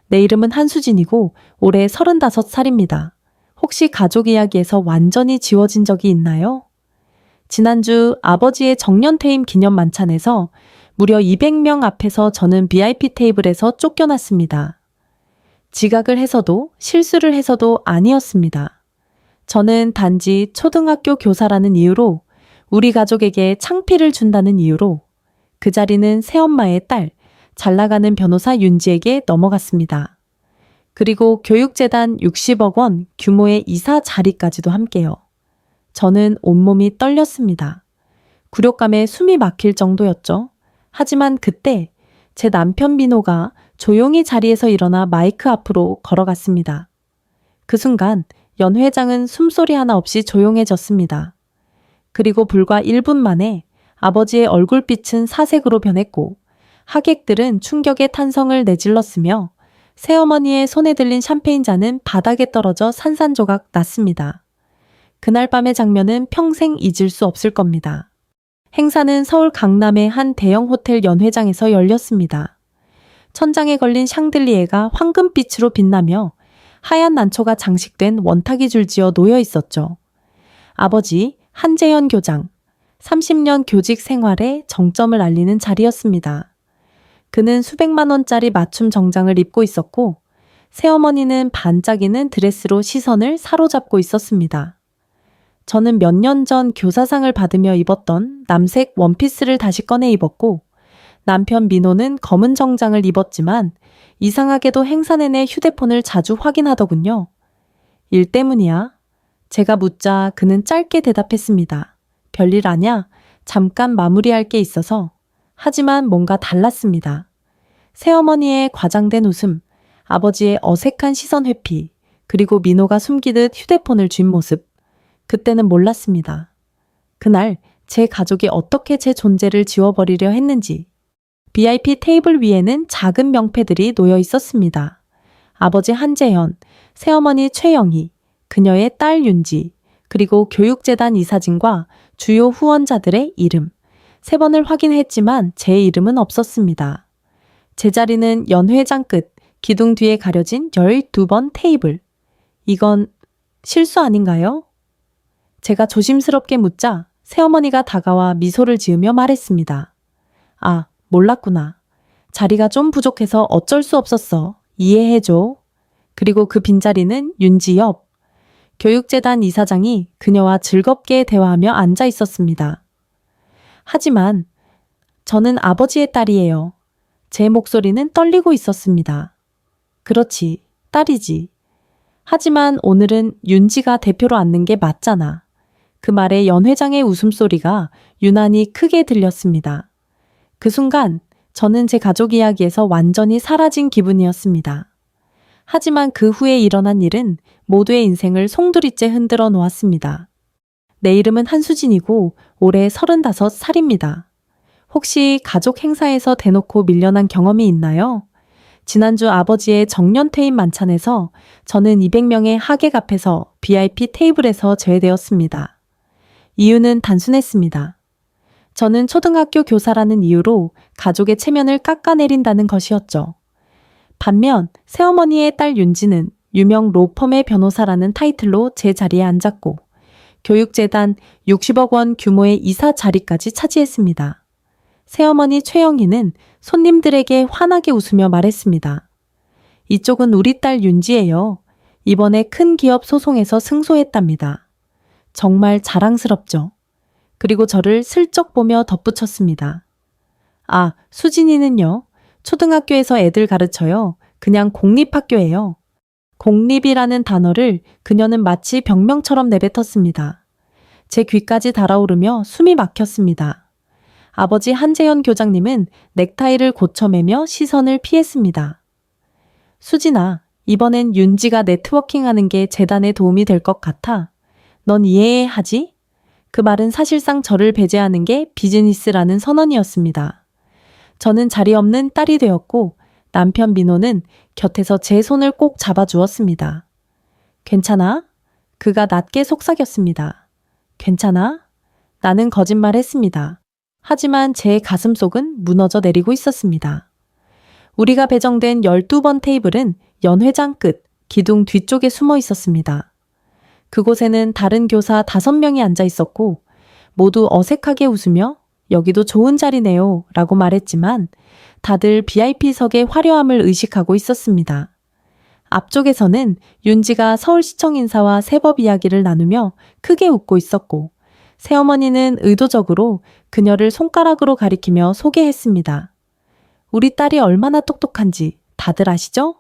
내 이름은 한수진이고 올해 35살입니다. 혹시 가족 이야기에서 완전히 지워진 적이 있나요? 지난주 아버지의 정년퇴임 기념 만찬에서 무려 200명 앞에서 저는 VIP 테이블에서 쫓겨났습니다. 지각을 해서도 실수를 해서도 아니었습니다. 저는 단지 초등학교 교사라는 이유로, 우리 가족에게 창피를 준다는 이유로 그 자리는 새엄마의 딸, 잘 나가는 변호사 윤지에게 넘어갔습니다. 그리고 교육재단 60억 원 규모의 이사 자리까지도 함께요. 저는 온몸이 떨렸습니다. 굴욕감에 숨이 막힐 정도였죠. 하지만 그때 제 남편 민호가 조용히 자리에서 일어나 마이크 앞으로 걸어갔습니다. 그 순간 연 회장은 숨소리 하나 없이 조용해졌습니다. 그리고 불과 1분 만에 아버지의 얼굴빛은 사색으로 변했고 하객들은 충격의 탄성을 내질렀으며 새어머니의 손에 들린 샴페인 잔은 바닥에 떨어져 산산조각 났습니다. 그날 밤의 장면은 평생 잊을 수 없을 겁니다. 행사는 서울 강남의 한 대형 호텔 연회장에서 열렸습니다. 천장에 걸린 샹들리에가 황금빛으로 빛나며 하얀 난초가 장식된 원탁이 줄지어 놓여 있었죠. 아버지 한재현 교장, 30년 교직 생활의 정점을 알리는 자리였습니다. 그는 수백만 원짜리 맞춤 정장을 입고 있었고 새어머니는 반짝이는 드레스로 시선을 사로잡고 있었습니다. 저는 몇 년 전 교사상을 받으며 입었던 남색 원피스를 다시 꺼내 입었고 남편 민호는 검은 정장을 입었지만 이상하게도 행사 내내 휴대폰을 자주 확인하더군요. 일 때문이야? 제가 묻자 그는 짧게 대답했습니다. 별일 아냐? 잠깐 마무리할 게 있어서. 하지만 뭔가 달랐습니다. 새어머니의 과장된 웃음, 아버지의 어색한 시선 회피, 그리고 민호가 숨기듯 휴대폰을 쥔 모습. 그때는 몰랐습니다. 그날 제 가족이 어떻게 제 존재를 지워버리려 했는지. VIP 테이블 위에는 작은 명패들이 놓여 있었습니다. 아버지 한재현, 새어머니 최영희, 그녀의 딸 윤지, 그리고 교육재단 이사진과 주요 후원자들의 이름. 3번을 확인했지만 제 이름은 없었습니다. 제 자리는 연회장 끝, 기둥 뒤에 가려진 12번 테이블. 이건 실수 아닌가요? 제가 조심스럽게 묻자 새어머니가 다가와 미소를 지으며 말했습니다. 아, 몰랐구나. 자리가 좀 부족해서 어쩔 수 없었어. 이해해줘. 그리고 그 빈자리는 윤지 옆. 교육재단 이사장이 그녀와 즐겁게 대화하며 앉아 있었습니다. 하지만 저는 아버지의 딸이에요. 제 목소리는 떨리고 있었습니다. 그렇지, 딸이지. 하지만 오늘은 윤지가 대표로 앉는 게 맞잖아. 그 말에 연 회장의 웃음소리가 유난히 크게 들렸습니다. 그 순간 저는 제 가족 이야기에서 완전히 사라진 기분이었습니다. 하지만 그 후에 일어난 일은 모두의 인생을 송두리째 흔들어 놓았습니다. 내 이름은 한수진이고 올해 35살입니다. 혹시 가족 행사에서 대놓고 밀려난 경험이 있나요? 지난주 아버지의 정년퇴임 만찬에서 저는 200명의 하객 앞에서 VIP 테이블에서 제외되었습니다. 이유는 단순했습니다. 저는 초등학교 교사라는 이유로 가족의 체면을 깎아내린다는 것이었죠. 반면 새어머니의 딸 윤지는 유명 로펌의 변호사라는 타이틀로 제 자리에 앉았고 교육재단 60억 원 규모의 이사 자리까지 차지했습니다. 새어머니 최영희는 손님들에게 환하게 웃으며 말했습니다. 이쪽은 우리 딸 윤지예요. 이번에 큰 기업 소송에서 승소했답니다. 정말 자랑스럽죠. 그리고 저를 슬쩍 보며 덧붙였습니다. 아, 수진이는요? 초등학교에서 애들 가르쳐요. 그냥 공립학교예요. 공립이라는 단어를 그녀는 마치 병명처럼 내뱉었습니다. 제 귀까지 달아오르며 숨이 막혔습니다. 아버지 한재현 교장님은 넥타이를 고쳐매며 시선을 피했습니다. 수진아, 이번엔 윤지가 네트워킹하는 게 재단에 도움이 될 것 같아. 넌 이해하지? 그 말은 사실상 저를 배제하는 게 비즈니스라는 선언이었습니다. 저는 자리 없는 딸이 되었고 남편 민호는 곁에서 제 손을 꼭 잡아주었습니다. 괜찮아? 그가 낮게 속삭였습니다. 괜찮아? 나는 거짓말했습니다. 하지만 제 가슴속은 무너져 내리고 있었습니다. 우리가 배정된 12번 테이블은 연회장 끝, 기둥 뒤쪽에 숨어 있었습니다. 그곳에는 다른 교사 5명이 앉아 있었고 모두 어색하게 웃으며 여기도 좋은 자리네요 라고 말했지만 다들 VIP석의 화려함을 의식하고 있었습니다. 앞쪽에서는 윤지가 서울시청 인사와 세법 이야기를 나누며 크게 웃고 있었고 새어머니는 의도적으로 그녀를 손가락으로 가리키며 소개했습니다. 우리 딸이 얼마나 똑똑한지 다들 아시죠?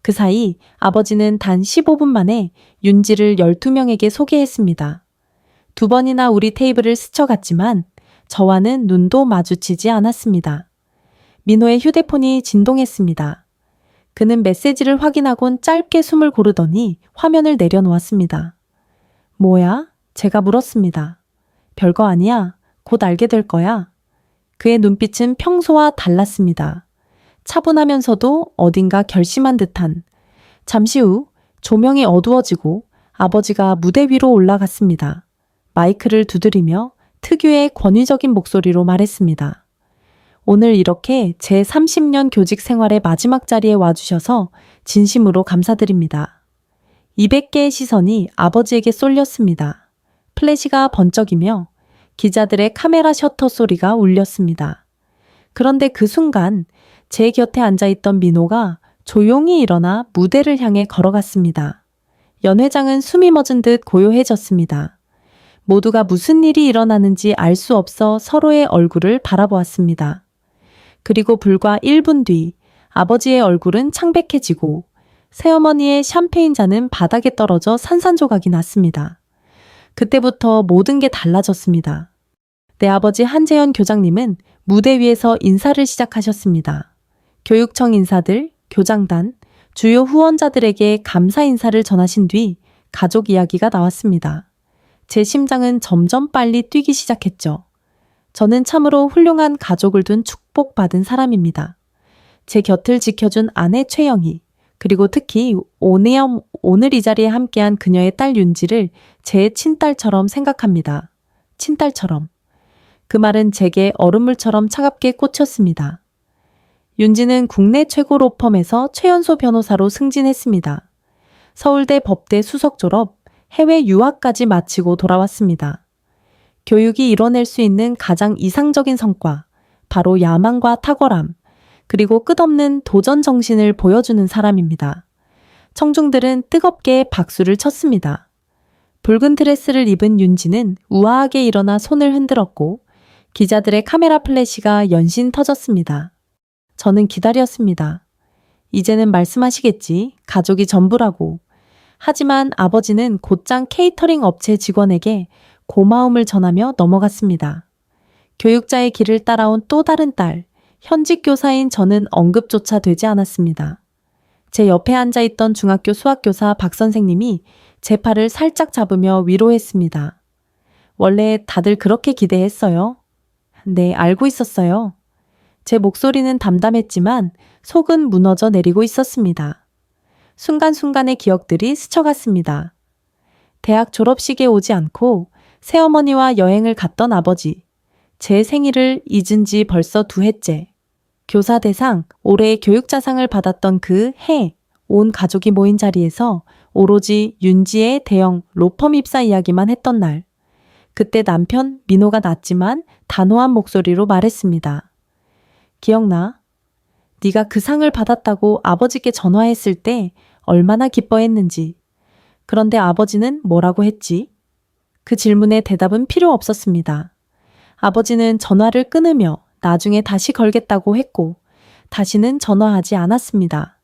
그 사이 아버지는 단 15분 만에 윤지를 12명에게 소개했습니다. 2번이나 우리 테이블을 스쳐갔지만 저와는 눈도 마주치지 않았습니다. 민호의 휴대폰이 진동했습니다. 그는 메시지를 확인하곤 짧게 숨을 고르더니 화면을 내려놓았습니다. 뭐야? 제가 물었습니다. 별거 아니야. 곧 알게 될 거야. 그의 눈빛은 평소와 달랐습니다. 차분하면서도 어딘가 결심한 듯한. 잠시 후 조명이 어두워지고 아버지가 무대 위로 올라갔습니다. 마이크를 두드리며 특유의 권위적인 목소리로 말했습니다. 오늘 이렇게 제 30년 교직 생활의 마지막 자리에 와주셔서 진심으로 감사드립니다. 200개의 시선이 아버지에게 쏠렸습니다. 플래시가 번쩍이며 기자들의 카메라 셔터 소리가 울렸습니다. 그런데 그 순간 제 곁에 앉아있던 민호가 조용히 일어나 무대를 향해 걸어갔습니다. 연회장은 숨이 멎은 듯 고요해졌습니다. 모두가 무슨 일이 일어나는지 알 수 없어 서로의 얼굴을 바라보았습니다. 그리고 불과 1분 뒤 아버지의 얼굴은 창백해지고 새어머니의 샴페인 잔은 바닥에 떨어져 산산조각이 났습니다. 그때부터 모든 게 달라졌습니다. 내 아버지 한재현 교장님은 무대 위에서 인사를 시작하셨습니다. 교육청 인사들, 교장단, 주요 후원자들에게 감사 인사를 전하신 뒤 가족 이야기가 나왔습니다. 제 심장은 점점 빨리 뛰기 시작했죠. 저는 참으로 훌륭한 가족을 둔 축복받은 사람입니다. 제 곁을 지켜준 아내 최영희, 그리고 특히 오늘 이 자리에 함께한 그녀의 딸 윤지를 제 친딸처럼 생각합니다. 친딸처럼. 그 말은 제게 얼음물처럼 차갑게 꽂혔습니다. 윤지는 국내 최고 로펌에서 최연소 변호사로 승진했습니다. 서울대 법대 수석 졸업, 해외 유학까지 마치고 돌아왔습니다. 교육이 이뤄낼 수 있는 가장 이상적인 성과, 바로 야망과 탁월함, 그리고 끝없는 도전 정신을 보여주는 사람입니다. 청중들은 뜨겁게 박수를 쳤습니다. 붉은 드레스를 입은 윤지는 우아하게 일어나 손을 흔들었고 기자들의 카메라 플래시가 연신 터졌습니다. 저는 기다렸습니다. 이제는 말씀하시겠지. 가족이 전부라고. 하지만 아버지는 곧장 케이터링 업체 직원에게 고마움을 전하며 넘어갔습니다. 교육자의 길을 따라온 또 다른 딸, 현직 교사인 저는 언급조차 되지 않았습니다. 제 옆에 앉아있던 중학교 수학교사 박 선생님이 제 팔을 살짝 잡으며 위로했습니다. 원래 다들 그렇게 기대했어요. 네, 알고 있었어요. 제 목소리는 담담했지만 속은 무너져 내리고 있었습니다. 순간순간의 기억들이 스쳐갔습니다. 대학 졸업식에 오지 않고 새어머니와 여행을 갔던 아버지. 제 생일을 잊은 지 벌써 2해째. 교사 대상, 올해의 교육자상을 받았던 그 해, 온 가족이 모인 자리에서 오로지 윤지의 대형 로펌 입사 이야기만 했던 날. 그때 남편 민호가 낮지만 단호한 목소리로 말했습니다. 기억나? 네가 그 상을 받았다고 아버지께 전화했을 때 얼마나 기뻐했는지. 그런데 아버지는 뭐라고 했지? 그 질문에 대답은 필요 없었습니다. 아버지는 전화를 끊으며 나중에 다시 걸겠다고 했고 다시는 전화하지 않았습니다.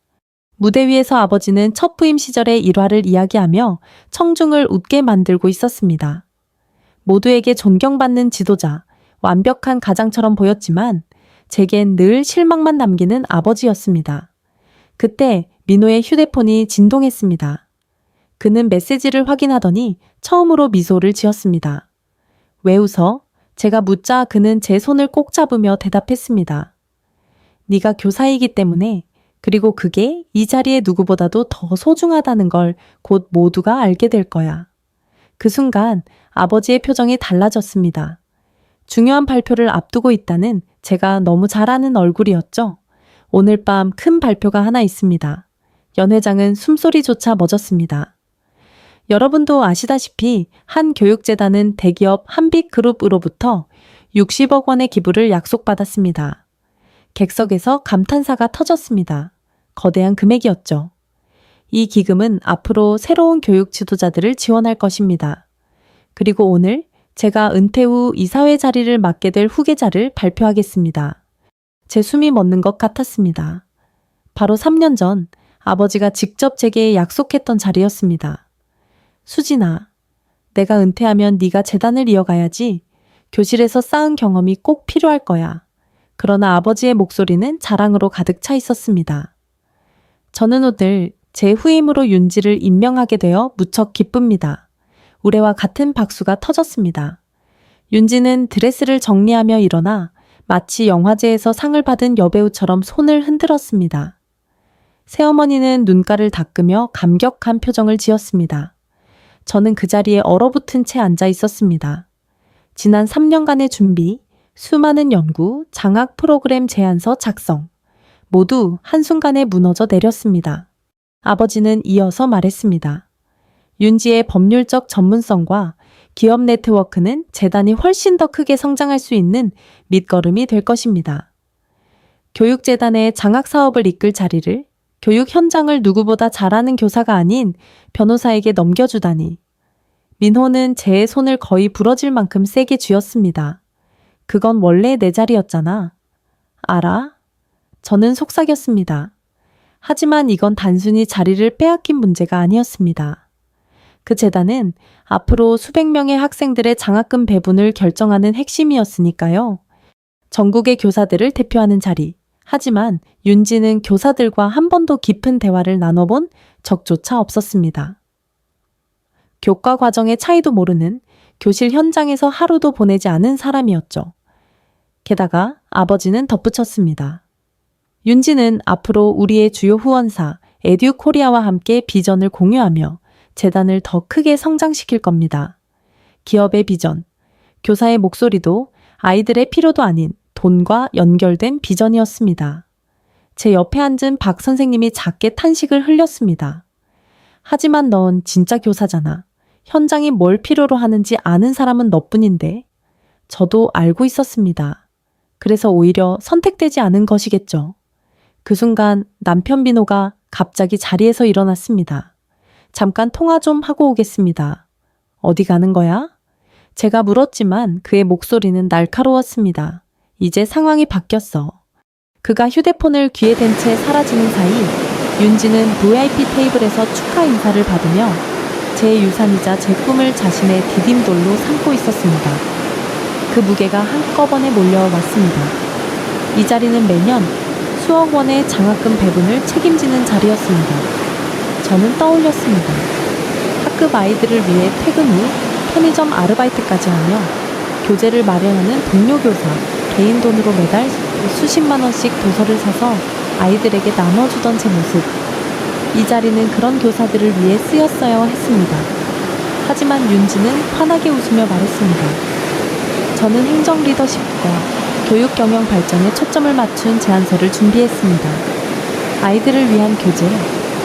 무대 위에서 아버지는 첫 부임 시절의 일화를 이야기하며 청중을 웃게 만들고 있었습니다. 모두에게 존경받는 지도자, 완벽한 가장처럼 보였지만 제겐 늘 실망만 남기는 아버지였습니다. 그때 민호의 휴대폰이 진동했습니다. 그는 메시지를 확인하더니 처음으로 미소를 지었습니다. 왜 웃어? 제가 묻자 그는 제 손을 꼭 잡으며 대답했습니다. 네가 교사이기 때문에, 그리고 그게 이 자리에 누구보다도 더 소중하다는 걸 곧 모두가 알게 될 거야. 그 순간 아버지의 표정이 달라졌습니다. 중요한 발표를 앞두고 있다는 제가 너무 잘 아는 얼굴이었죠. 오늘 밤 큰 발표가 하나 있습니다. 연 회장은 숨소리조차 멎었습니다. 여러분도 아시다시피 한 교육재단은 대기업 한빛그룹으로부터 60억 원의 기부를 약속받았습니다. 객석에서 감탄사가 터졌습니다. 거대한 금액이었죠. 이 기금은 앞으로 새로운 교육 지도자들을 지원할 것입니다. 그리고 오늘 제가 은퇴 후 이사회 자리를 맡게 될 후계자를 발표하겠습니다. 제 숨이 멎는 것 같았습니다. 바로 3년 전 아버지가 직접 제게 약속했던 자리였습니다. 수진아, 내가 은퇴하면 네가 재단을 이어가야지. 교실에서 쌓은 경험이 꼭 필요할 거야. 그러나 아버지의 목소리는 자랑으로 가득 차 있었습니다. 저는 오늘 제 후임으로 윤지를 임명하게 되어 무척 기쁩니다. 우레와 같은 박수가 터졌습니다. 윤지는 드레스를 정리하며 일어나 마치 영화제에서 상을 받은 여배우처럼 손을 흔들었습니다. 새어머니는 눈가를 닦으며 감격한 표정을 지었습니다. 저는 그 자리에 얼어붙은 채 앉아 있었습니다. 지난 3년간의 준비, 수많은 연구, 장학 프로그램 제안서 작성, 모두 한순간에 무너져 내렸습니다. 아버지는 이어서 말했습니다. 윤지의 법률적 전문성과 기업 네트워크는 재단이 훨씬 더 크게 성장할 수 있는 밑거름이 될 것입니다. 교육재단의 장학사업을 이끌 자리를 교육 현장을 누구보다 잘하는 교사가 아닌 변호사에게 넘겨주다니. 민호는 제 손을 거의 부러질 만큼 세게 쥐었습니다. 그건 원래 내 자리였잖아. 알아? 저는 속삭였습니다. 하지만 이건 단순히 자리를 빼앗긴 문제가 아니었습니다. 그 재단은 앞으로 수백 명의 학생들의 장학금 배분을 결정하는 핵심이었으니까요. 전국의 교사들을 대표하는 자리. 하지만 윤지는 교사들과 한 번도 깊은 대화를 나눠본 적조차 없었습니다. 교과 과정의 차이도 모르는, 교실 현장에서 하루도 보내지 않은 사람이었죠. 게다가 아버지는 덧붙였습니다. 윤지는 앞으로 우리의 주요 후원사 에듀코리아와 함께 비전을 공유하며 재단을 더 크게 성장시킬 겁니다. 기업의 비전, 교사의 목소리도 아이들의 필요도 아닌 돈과 연결된 비전이었습니다. 제 옆에 앉은 박 선생님이 작게 탄식을 흘렸습니다. 하지만 넌 진짜 교사잖아. 현장이 뭘 필요로 하는지 아는 사람은 너뿐인데. 저도 알고 있었습니다. 그래서 오히려 선택되지 않은 것이겠죠. 그 순간 남편 민호가 갑자기 자리에서 일어났습니다. 잠깐 통화 좀 하고 오겠습니다. 어디 가는 거야? 제가 물었지만 그의 목소리는 날카로웠습니다. 이제 상황이 바뀌었어. 그가 휴대폰을 귀에 댄 채 사라지는 사이 윤지는 VIP 테이블에서 축하 인사를 받으며 제 유산이자 제 꿈을 자신의 디딤돌로 삼고 있었습니다. 그 무게가 한꺼번에 몰려왔습니다. 이 자리는 매년 수억 원의 장학금 배분을 책임지는 자리였습니다. 저는 떠올렸습니다. 학급 아이들을 위해 퇴근 후 편의점 아르바이트까지 하며 교재를 마련하는 동료 교사, 개인 돈으로 매달 수십만 원씩 도서를 사서 아이들에게 나눠주던 제 모습. 이 자리는 그런 교사들을 위해 쓰였어야 했습니다. 하지만 윤지는 환하게 웃으며 말했습니다. 저는 행정 리더십과 교육 경영 발전에 초점을 맞춘 제안서를 준비했습니다. 아이들을 위한 교재,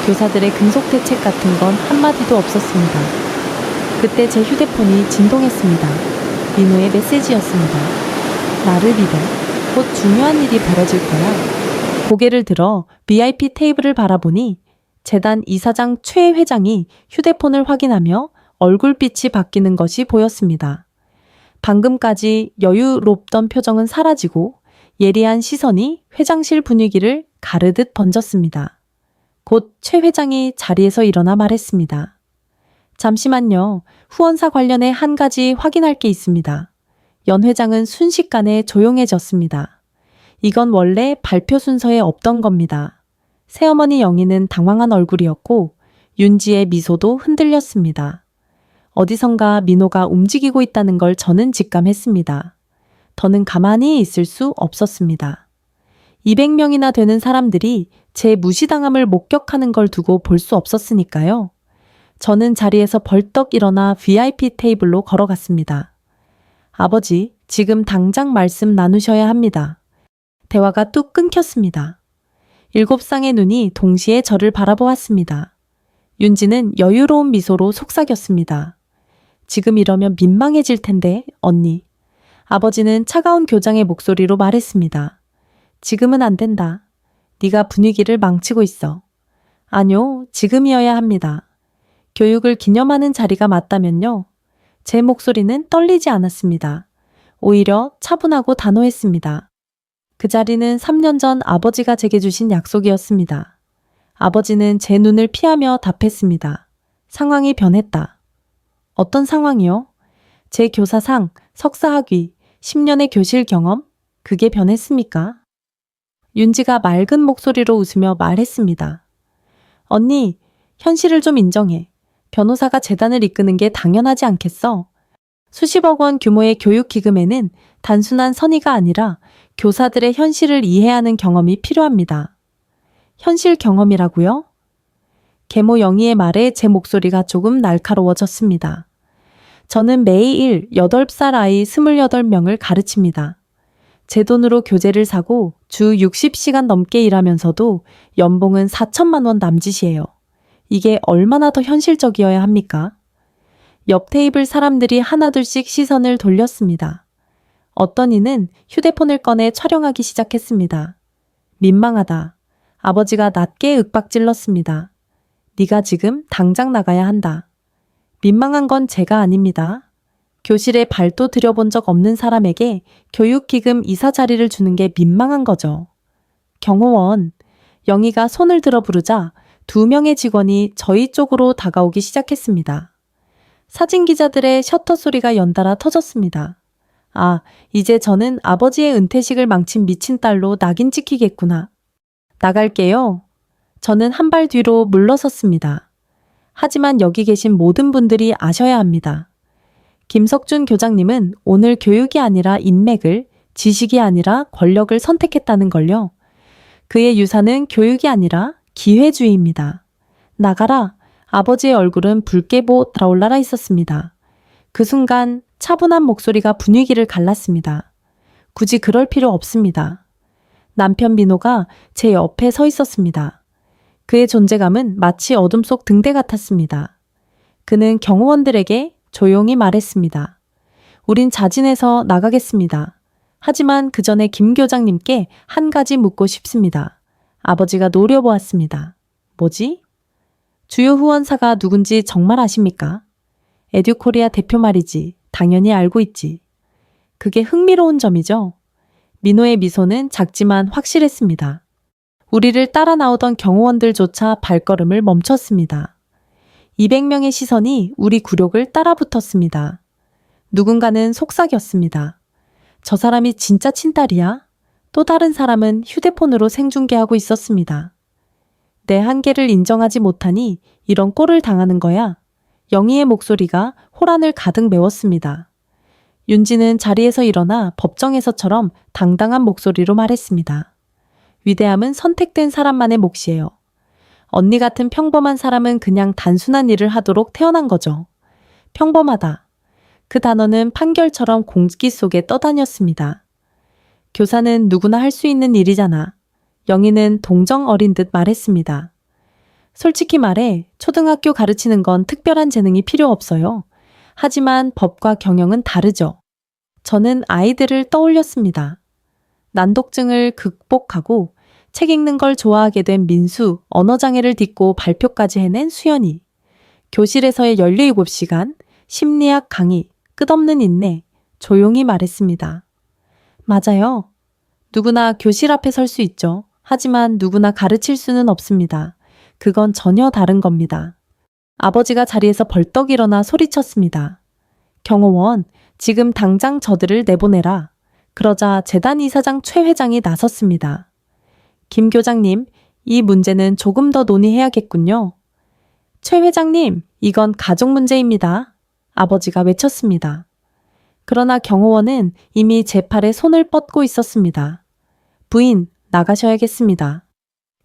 교사들의 근속 대책 같은 건 한마디도 없었습니다. 그때 제 휴대폰이 진동했습니다. 민호의 메시지였습니다. 나를 믿어. 곧 중요한 일이 벌어질 거야. 고개를 들어 VIP 테이블을 바라보니 재단 이사장 최 회장이 휴대폰을 확인하며 얼굴빛이 바뀌는 것이 보였습니다. 방금까지 여유롭던 표정은 사라지고 예리한 시선이 회장실 분위기를 가르듯 번졌습니다. 곧 최 회장이 자리에서 일어나 말했습니다. 잠시만요. 후원사 관련해 한 가지 확인할 게 있습니다. 연 회장은 순식간에 조용해졌습니다. 이건 원래 발표 순서에 없던 겁니다. 새어머니 영희는 당황한 얼굴이었고 윤지의 미소도 흔들렸습니다. 어디선가 민호가 움직이고 있다는 걸 저는 직감했습니다. 더는 가만히 있을 수 없었습니다. 200명이나 되는 사람들이 제 무시당함을 목격하는 걸 두고 볼 수 없었으니까요. 저는 자리에서 벌떡 일어나 VIP 테이블로 걸어갔습니다. 아버지, 지금 당장 말씀 나누셔야 합니다. 대화가 뚝 끊겼습니다. 7쌍의 눈이 동시에 저를 바라보았습니다. 윤지는 여유로운 미소로 속삭였습니다. 지금 이러면 민망해질 텐데, 언니. 아버지는 차가운 교장의 목소리로 말했습니다. 지금은 안 된다. 네가 분위기를 망치고 있어. 아니요, 지금이어야 합니다. 교육을 기념하는 자리가 맞다면요. 제 목소리는 떨리지 않았습니다. 오히려 차분하고 단호했습니다. 그 자리는 3년 전 아버지가 제게 주신 약속이었습니다. 아버지는 제 눈을 피하며 답했습니다. 상황이 변했다. 어떤 상황이요? 제 교사상, 석사학위, 10년의 교실 경험? 그게 변했습니까? 윤지가 맑은 목소리로 웃으며 말했습니다. 언니, 현실을 좀 인정해. 변호사가 재단을 이끄는 게 당연하지 않겠어? 수십억 원 규모의 교육 기금에는 단순한 선의가 아니라 교사들의 현실을 이해하는 경험이 필요합니다. 현실 경험이라고요? 계모 영희의 말에 제 목소리가 조금 날카로워졌습니다. 저는 매일 8살 아이 28명을 가르칩니다. 제 돈으로 교재를 사고 주 60시간 넘게 일하면서도 연봉은 4천만 원 남짓이에요. 이게 얼마나 더 현실적이어야 합니까? 옆 테이블 사람들이 하나둘씩 시선을 돌렸습니다. 어떤 이는 휴대폰을 꺼내 촬영하기 시작했습니다. 민망하다. 아버지가 낮게 윽박질렀습니다. 네가 지금 당장 나가야 한다. 민망한 건 제가 아닙니다. 교실에 발도 들여본 적 없는 사람에게 교육기금 이사 자리를 주는 게 민망한 거죠. 경호원, 영희가 손을 들어 부르자 2명의 직원이 저희 쪽으로 다가오기 시작했습니다. 사진기자들의 셔터 소리가 연달아 터졌습니다. 아, 이제 저는 아버지의 은퇴식을 망친 미친 딸로 낙인 찍히겠구나. 나갈게요. 저는 한 발 뒤로 물러섰습니다. 하지만 여기 계신 모든 분들이 아셔야 합니다. 김석준 교장님은 오늘 교육이 아니라 인맥을, 지식이 아니라 권력을 선택했다는 걸요. 그의 유산은 교육이 아니라 기회주의입니다. 나가라. 아버지의 얼굴은 붉게 타올라 있었습니다. 그 순간 차분한 목소리가 분위기를 갈랐습니다. 굳이 그럴 필요 없습니다. 남편 민호가 제 옆에 서 있었습니다. 그의 존재감은 마치 어둠 속 등대 같았습니다. 그는 경호원들에게 조용히 말했습니다. 우린 자진해서 나가겠습니다. 하지만 그 전에 김 교장님께 한 가지 묻고 싶습니다. 아버지가 노려보았습니다. 뭐지? 주요 후원사가 누군지 정말 아십니까? 에듀코리아 대표 말이지. 당연히 알고 있지. 그게 흥미로운 점이죠. 민호의 미소는 작지만 확실했습니다. 우리를 따라 나오던 경호원들조차 발걸음을 멈췄습니다. 200명의 시선이 우리 굴욕을 따라 붙었습니다. 누군가는 속삭였습니다. 저 사람이 진짜 친딸이야? 또 다른 사람은 휴대폰으로 생중계하고 있었습니다. 내 한계를 인정하지 못하니 이런 꼴을 당하는 거야. 영희의 목소리가 호란을 가득 메웠습니다. 윤지는 자리에서 일어나 법정에서처럼 당당한 목소리로 말했습니다. 위대함은 선택된 사람만의 몫이에요. 언니 같은 평범한 사람은 그냥 단순한 일을 하도록 태어난 거죠. 평범하다. 그 단어는 판결처럼 공기 속에 떠다녔습니다. 교사는 누구나 할 수 있는 일이잖아. 영희는 동정 어린 듯 말했습니다. 솔직히 말해 초등학교 가르치는 건 특별한 재능이 필요 없어요. 하지만 법과 경영은 다르죠. 저는 아이들을 떠올렸습니다. 난독증을 극복하고 책 읽는 걸 좋아하게 된 민수, 언어장애를 딛고 발표까지 해낸 수연이, 교실에서의 17시간, 심리학 강의, 끝없는 인내, 조용히 말했습니다. 맞아요. 누구나 교실 앞에 설 수 있죠. 하지만 누구나 가르칠 수는 없습니다. 그건 전혀 다른 겁니다. 아버지가 자리에서 벌떡 일어나 소리쳤습니다. 경호원, 지금 당장 저들을 내보내라. 그러자 재단 이사장 최 회장이 나섰습니다. 김 교장님, 이 문제는 조금 더 논의해야겠군요. 최 회장님, 이건 가족 문제입니다. 아버지가 외쳤습니다. 그러나 경호원은 이미 제 팔에 손을 뻗고 있었습니다. 부인, 나가셔야겠습니다.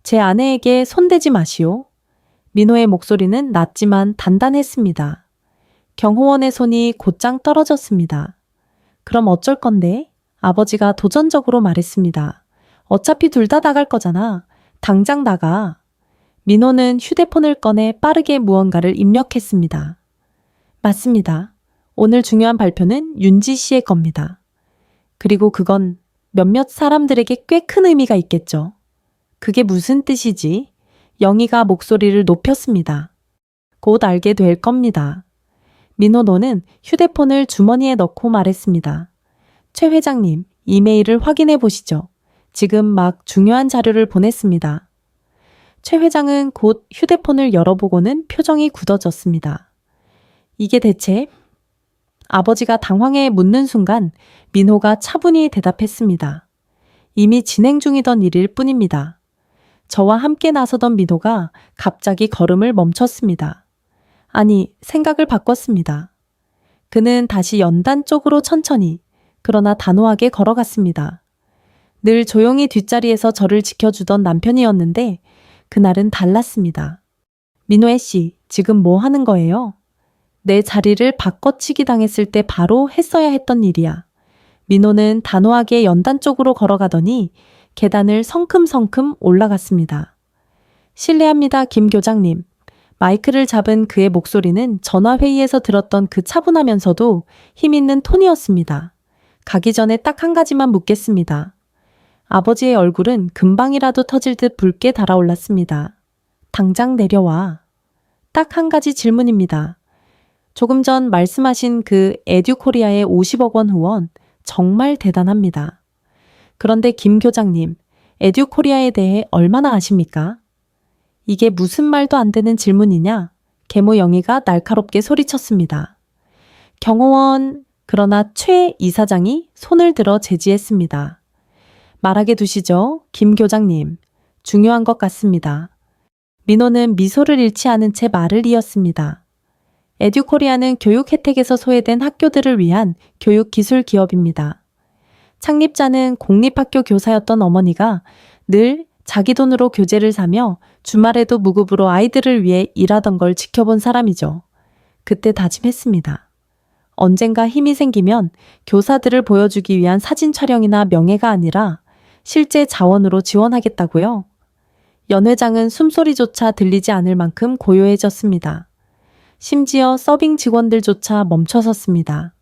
제 아내에게 손대지 마시오. 민호의 목소리는 낮지만 단단했습니다. 경호원의 손이 곧장 떨어졌습니다. 그럼 어쩔 건데? 아버지가 도전적으로 말했습니다. 어차피 둘 다 나갈 거잖아. 당장 나가. 민호는 휴대폰을 꺼내 빠르게 무언가를 입력했습니다. 맞습니다. 오늘 중요한 발표는 윤지 씨의 겁니다. 그리고 그건 몇몇 사람들에게 꽤 큰 의미가 있겠죠. 그게 무슨 뜻이지? 영희가 목소리를 높였습니다. 곧 알게 될 겁니다. 민호 너는 휴대폰을 주머니에 넣고 말했습니다. 최 회장님, 이메일을 확인해 보시죠. 지금 막 중요한 자료를 보냈습니다. 최 회장은 곧 휴대폰을 열어보고는 표정이 굳어졌습니다. 이게 대체? 아버지가 당황해 묻는 순간 민호가 차분히 대답했습니다. 이미 진행 중이던 일일 뿐입니다. 저와 함께 나서던 민호가 갑자기 걸음을 멈췄습니다. 아니, 생각을 바꿨습니다. 그는 다시 연단 쪽으로 천천히, 그러나 단호하게 걸어갔습니다. 늘 조용히 뒷자리에서 저를 지켜주던 남편이었는데 그날은 달랐습니다. 민호애 씨, 지금 뭐 하는 거예요? 내 자리를 바꿔치기 당했을 때 바로 했어야 했던 일이야. 민호는 단호하게 연단 쪽으로 걸어가더니 계단을 성큼성큼 올라갔습니다. 실례합니다, 김 교장님. 마이크를 잡은 그의 목소리는 전화회의에서 들었던 그 차분하면서도 힘있는 톤이었습니다. 가기 전에 딱 한 가지만 묻겠습니다. 아버지의 얼굴은 금방이라도 터질 듯 붉게 달아올랐습니다. 당장 내려와. 딱 한 가지 질문입니다. 조금 전 말씀하신 그 에듀코리아의 50억 원 후원 정말 대단합니다. 그런데 김 교장님, 에듀코리아에 대해 얼마나 아십니까? 이게 무슨 말도 안 되는 질문이냐? 계모 영희가 날카롭게 소리쳤습니다. 경호원, 그러나 최 이사장이 손을 들어 제지했습니다. 말하게 두시죠, 김 교장님. 중요한 것 같습니다. 민호는 미소를 잃지 않은 채 말을 이었습니다. 에듀코리아는 교육 혜택에서 소외된 학교들을 위한 교육 기술 기업입니다. 창립자는 공립학교 교사였던 어머니가 늘 자기 돈으로 교재를 사며 주말에도 무급으로 아이들을 위해 일하던 걸 지켜본 사람이죠. 그때 다짐했습니다. 언젠가 힘이 생기면 교사들을 보여주기 위한 사진 촬영이나 명예가 아니라 실제 자원으로 지원하겠다고요. 연 회장은 숨소리조차 들리지 않을 만큼 고요해졌습니다. 심지어 서빙 직원들조차 멈춰섰습니다.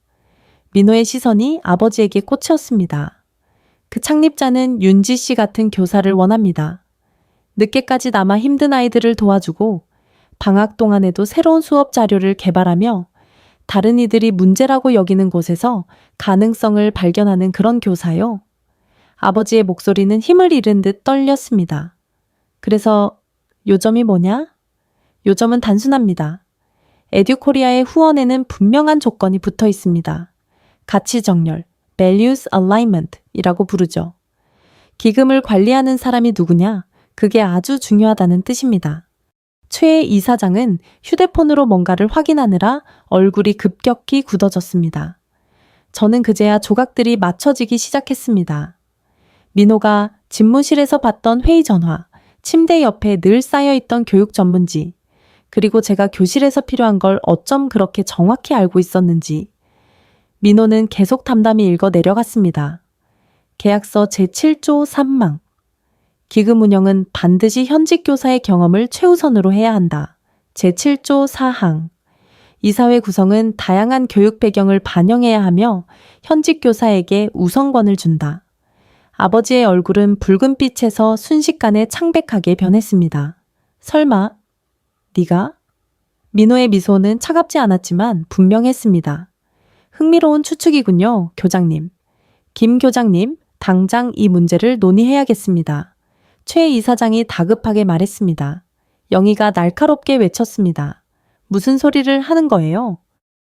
민호의 시선이 아버지에게 꽂혔습니다. 그 창립자는 윤지 씨 같은 교사를 원합니다. 늦게까지 남아 힘든 아이들을 도와주고 방학 동안에도 새로운 수업 자료를 개발하며 다른 이들이 문제라고 여기는 곳에서 가능성을 발견하는 그런 교사요. 아버지의 목소리는 힘을 잃은 듯 떨렸습니다. 그래서 요점이 뭐냐? 요점은 단순합니다. 에듀코리아의 후원에는 분명한 조건이 붙어 있습니다. 가치 정렬, values alignment 이라고 부르죠. 기금을 관리하는 사람이 누구냐? 그게 아주 중요하다는 뜻입니다. 최 이사장은 휴대폰으로 뭔가를 확인하느라 얼굴이 급격히 굳어졌습니다. 저는 그제야 조각들이 맞춰지기 시작했습니다. 민호가 집무실에서 받던 회의 전화, 침대 옆에 늘 쌓여있던 교육 전문지, 그리고 제가 교실에서 필요한 걸 어쩜 그렇게 정확히 알고 있었는지. 민호는 계속 담담히 읽어 내려갔습니다. 계약서 제7조 3망. 기금 운영은 반드시 현직 교사의 경험을 최우선으로 해야 한다. 제7조 4항. 이사회 구성은 다양한 교육 배경을 반영해야 하며 현직 교사에게 우선권을 준다. 아버지의 얼굴은 붉은 빛에서 순식간에 창백하게 변했습니다. 설마 네가? 민호의 미소는 차갑지 않았지만 분명했습니다. 흥미로운 추측이군요, 교장님. 김 교장님, 당장 이 문제를 논의해야겠습니다. 최 이사장이 다급하게 말했습니다. 영희가 날카롭게 외쳤습니다. 무슨 소리를 하는 거예요?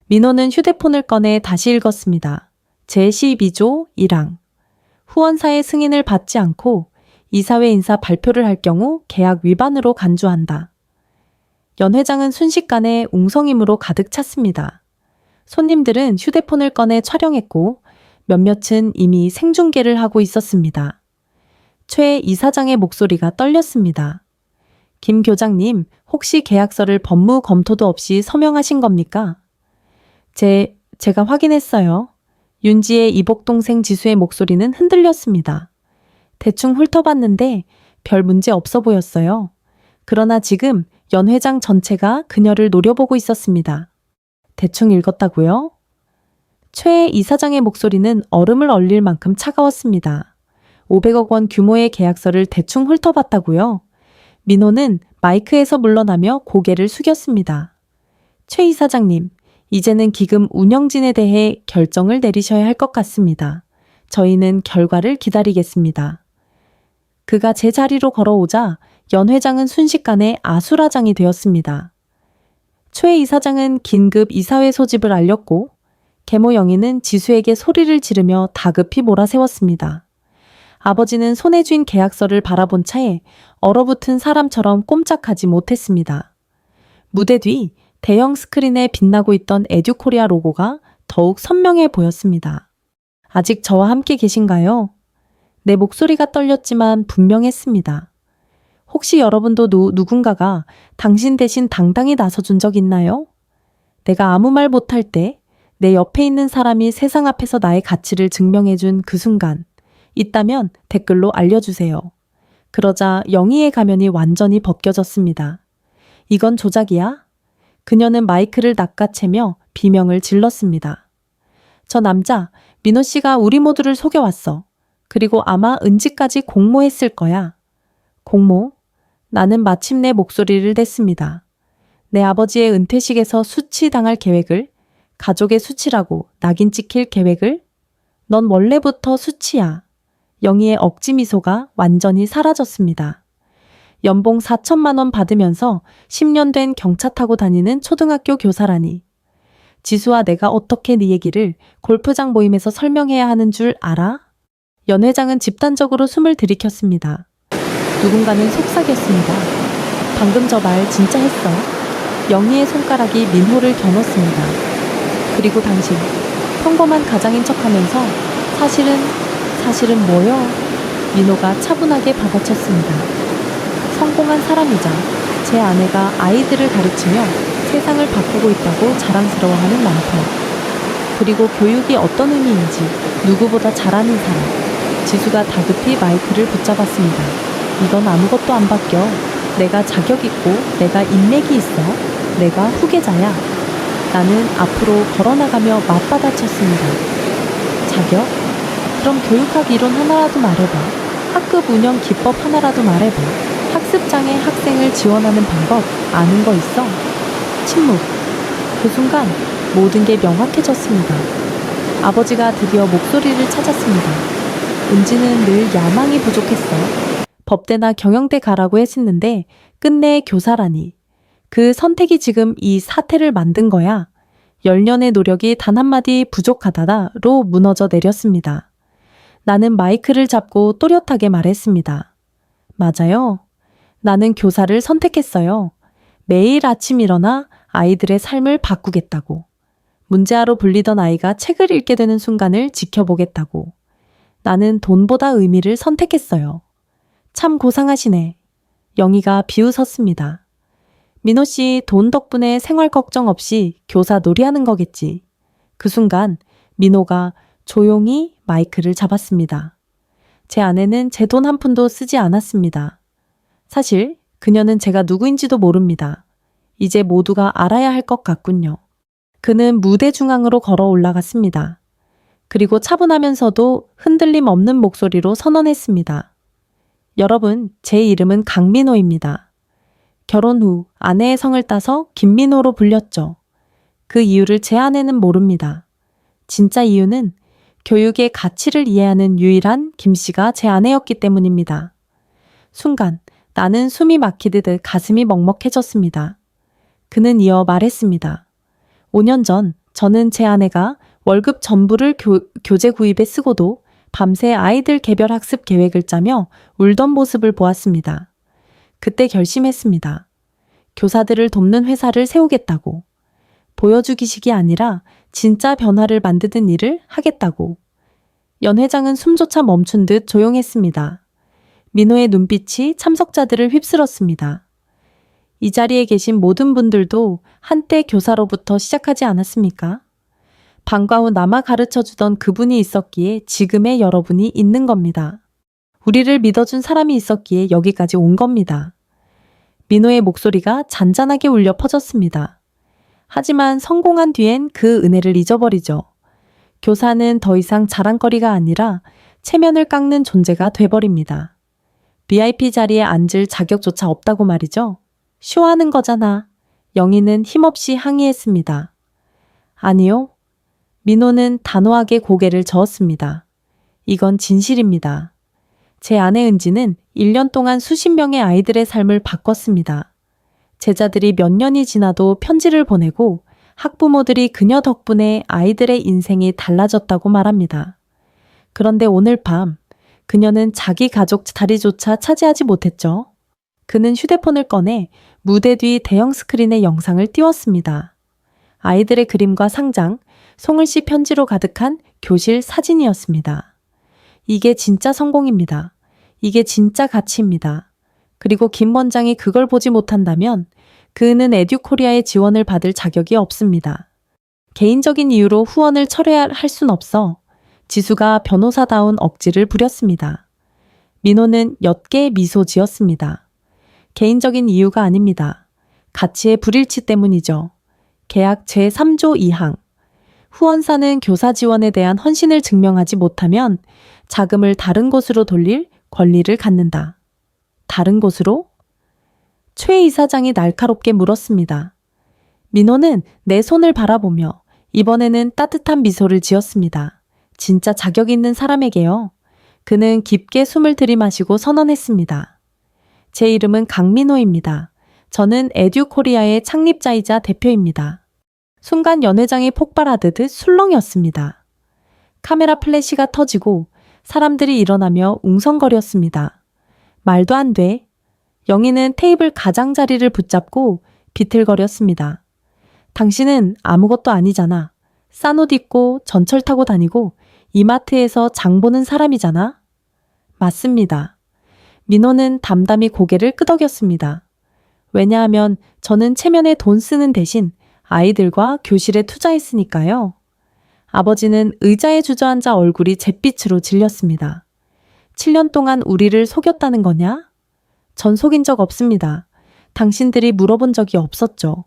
민호는 휴대폰을 꺼내 다시 읽었습니다. 제12조 1항. 후원사의 승인을 받지 않고 이사회 인사 발표를 할 경우 계약 위반으로 간주한다. 연 회장은 순식간에 웅성임으로 가득 찼습니다. 손님들은 휴대폰을 꺼내 촬영했고 몇몇은 이미 생중계를 하고 있었습니다. 최 이사장의 목소리가 떨렸습니다. 김 교장님, 혹시 계약서를 법무 검토도 없이 서명하신 겁니까? 제가 확인했어요. 윤지의 이복동생 지수의 목소리는 흔들렸습니다. 대충 훑어봤는데 별 문제 없어 보였어요. 그러나 지금 연 회장 전체가 그녀를 노려보고 있었습니다. 대충 읽었다고요? 최 이사장의 목소리는 얼음을 얼릴 만큼 차가웠습니다. 500억 원 규모의 계약서를 대충 훑어봤다고요? 민호는 마이크에서 물러나며 고개를 숙였습니다. 최 이사장님, 이제는 기금 운영진에 대해 결정을 내리셔야 할 것 같습니다. 저희는 결과를 기다리겠습니다. 그가 제 자리로 걸어오자 연 회장은 순식간에 아수라장이 되었습니다. 최 이사장은 긴급 이사회 소집을 알렸고 계모 영희는 지수에게 소리를 지르며 다급히 몰아세웠습니다. 아버지는 손에 쥔 계약서를 바라본 차에 얼어붙은 사람처럼 꼼짝하지 못했습니다. 무대 뒤 대형 스크린에 빛나고 있던 에듀코리아 로고가 더욱 선명해 보였습니다. 아직 저와 함께 계신가요? 내 목소리가 떨렸지만 분명했습니다. 혹시 여러분도 누군가가 당신 대신 당당히 나서준 적 있나요? 내가 아무 말 못할 때 내 옆에 있는 사람이 세상 앞에서 나의 가치를 증명해준 그 순간, 있다면 댓글로 알려주세요. 그러자 영희의 가면이 완전히 벗겨졌습니다. 이건 조작이야? 그녀는 마이크를 낚아채며 비명을 질렀습니다. 저 남자, 민호 씨가 우리 모두를 속여왔어. 그리고 아마 은지까지 공모했을 거야. 공모? 나는 마침내 목소리를 냈습니다. 내 아버지의 은퇴식에서 수치당할 계획을, 가족의 수치라고 낙인 찍힐 계획을? 넌 원래부터 수치야. 영희의 억지 미소가 완전히 사라졌습니다. 연봉 4천만 원 받으면서 10년 된 경차 타고 다니는 초등학교 교사라니. 지수와 내가 어떻게 네 얘기를 골프장 모임에서 설명해야 하는 줄 알아? 연 회장은 집단적으로 숨을 들이켰습니다. 누군가는 속삭였습니다. 방금 저 말 진짜 했어? 영희의 손가락이 민호를 겨눴습니다. 그리고 당신, 평범한 가장인 척하면서 사실은 뭐요? 민호가 차분하게 받아쳤습니다. 성공한 사람이자 제 아내가 아이들을 가르치며 세상을 바꾸고 있다고 자랑스러워하는 남편. 그리고 교육이 어떤 의미인지 누구보다 잘 아는 사람. 지수가 다급히 마이크를 붙잡았습니다. 이건 아무것도 안 바뀌어. 내가 자격 있고 내가 인맥이 있어. 내가 후계자야. 나는 앞으로 걸어나가며 맞받아쳤습니다. 자격? 그럼 교육학 이론 하나라도 말해봐. 학급 운영 기법 하나라도 말해봐. 학습장애 학생을 지원하는 방법 아는 거 있어? 침묵. 그 순간 모든 게 명확해졌습니다. 아버지가 드디어 목소리를 찾았습니다. 은지는 늘 야망이 부족했어. 법대나 경영대 가라고 했었는데 끝내 교사라니. 그 선택이 지금 이 사태를 만든 거야. 10년의 노력이 단 한마디 부족하다로 무너져 내렸습니다. 나는 마이크를 잡고 또렷하게 말했습니다. 맞아요. 나는 교사를 선택했어요. 매일 아침 일어나 아이들의 삶을 바꾸겠다고. 문제아로 불리던 아이가 책을 읽게 되는 순간을 지켜보겠다고. 나는 돈보다 의미를 선택했어요. 참 고상하시네. 영희가 비웃었습니다. 민호 씨 돈 덕분에 생활 걱정 없이 교사 놀이하는 거겠지. 그 순간 민호가 조용히 마이크를 잡았습니다. 제 아내는 제 돈 한 푼도 쓰지 않았습니다. 사실 그녀는 제가 누구인지도 모릅니다. 이제 모두가 알아야 할 것 같군요. 그는 무대 중앙으로 걸어 올라갔습니다. 그리고 차분하면서도 흔들림 없는 목소리로 선언했습니다. 여러분, 제 이름은 강민호입니다. 결혼 후 아내의 성을 따서 김민호로 불렸죠. 그 이유를 제 아내는 모릅니다. 진짜 이유는 교육의 가치를 이해하는 유일한 김 씨가 제 아내였기 때문입니다. 순간 나는 숨이 막히듯 가슴이 먹먹해졌습니다. 그는 이어 말했습니다. 5년 전 저는 제 아내가 월급 전부를 교재 구입에 쓰고도 밤새 아이들 개별 학습 계획을 짜며 울던 모습을 보았습니다. 그때 결심했습니다. 교사들을 돕는 회사를 세우겠다고. 보여주기식이 아니라 진짜 변화를 만드는 일을 하겠다고. 연 회장은 숨조차 멈춘 듯 조용했습니다. 민호의 눈빛이 참석자들을 휩쓸었습니다. 이 자리에 계신 모든 분들도 한때 교사로부터 시작하지 않았습니까? 방과 후 남아 가르쳐주던 그분이 있었기에 지금의 여러분이 있는 겁니다. 우리를 믿어준 사람이 있었기에 여기까지 온 겁니다. 민호의 목소리가 잔잔하게 울려 퍼졌습니다. 하지만 성공한 뒤엔 그 은혜를 잊어버리죠. 교사는 더 이상 자랑거리가 아니라 체면을 깎는 존재가 돼버립니다. VIP 자리에 앉을 자격조차 없다고 말이죠. 쇼하는 거잖아. 영희는 힘없이 항의했습니다. 아니요. 민호는 단호하게 고개를 저었습니다. 이건 진실입니다. 제 아내 은지는 1년 동안 수십 명의 아이들의 삶을 바꿨습니다. 제자들이 몇 년이 지나도 편지를 보내고 학부모들이 그녀 덕분에 아이들의 인생이 달라졌다고 말합니다. 그런데 오늘 밤 그녀는 자기 가족 자리조차 차지하지 못했죠. 그는 휴대폰을 꺼내 무대 뒤 대형 스크린에 영상을 띄웠습니다. 아이들의 그림과 상장, 송을 씨 편지로 가득한 교실 사진이었습니다. 이게 진짜 성공입니다. 이게 진짜 가치입니다. 그리고 김 원장이 그걸 보지 못한다면 그는 에듀코리아의 지원을 받을 자격이 없습니다. 개인적인 이유로 후원을 철회할 순 없어 지수가 변호사다운 억지를 부렸습니다. 민호는 옅게 미소 지었습니다. 개인적인 이유가 아닙니다. 가치의 불일치 때문이죠. 계약 제3조 2항. 후원사는 교사 지원에 대한 헌신을 증명하지 못하면 자금을 다른 곳으로 돌릴 권리를 갖는다. 다른 곳으로? 최 이사장이 날카롭게 물었습니다. 민호는 내 손을 바라보며 이번에는 따뜻한 미소를 지었습니다. 진짜 자격 있는 사람에게요. 그는 깊게 숨을 들이마시고 선언했습니다. 제 이름은 강민호입니다. 저는 에듀코리아의 창립자이자 대표입니다. 순간 연회장이 폭발하듯 술렁이었습니다. 카메라 플래시가 터지고 사람들이 일어나며 웅성거렸습니다. 말도 안 돼. 영희는 테이블 가장자리를 붙잡고 비틀거렸습니다. 당신은 아무것도 아니잖아. 싼 옷 입고 전철 타고 다니고 이마트에서 장 보는 사람이잖아. 맞습니다. 민호는 담담히 고개를 끄덕였습니다. 왜냐하면 저는 체면에 돈 쓰는 대신 아이들과 교실에 투자했으니까요. 아버지는 의자에 주저앉아 얼굴이 잿빛으로 질렸습니다. 7년 동안 우리를 속였다는 거냐? 전 속인 적 없습니다. 당신들이 물어본 적이 없었죠.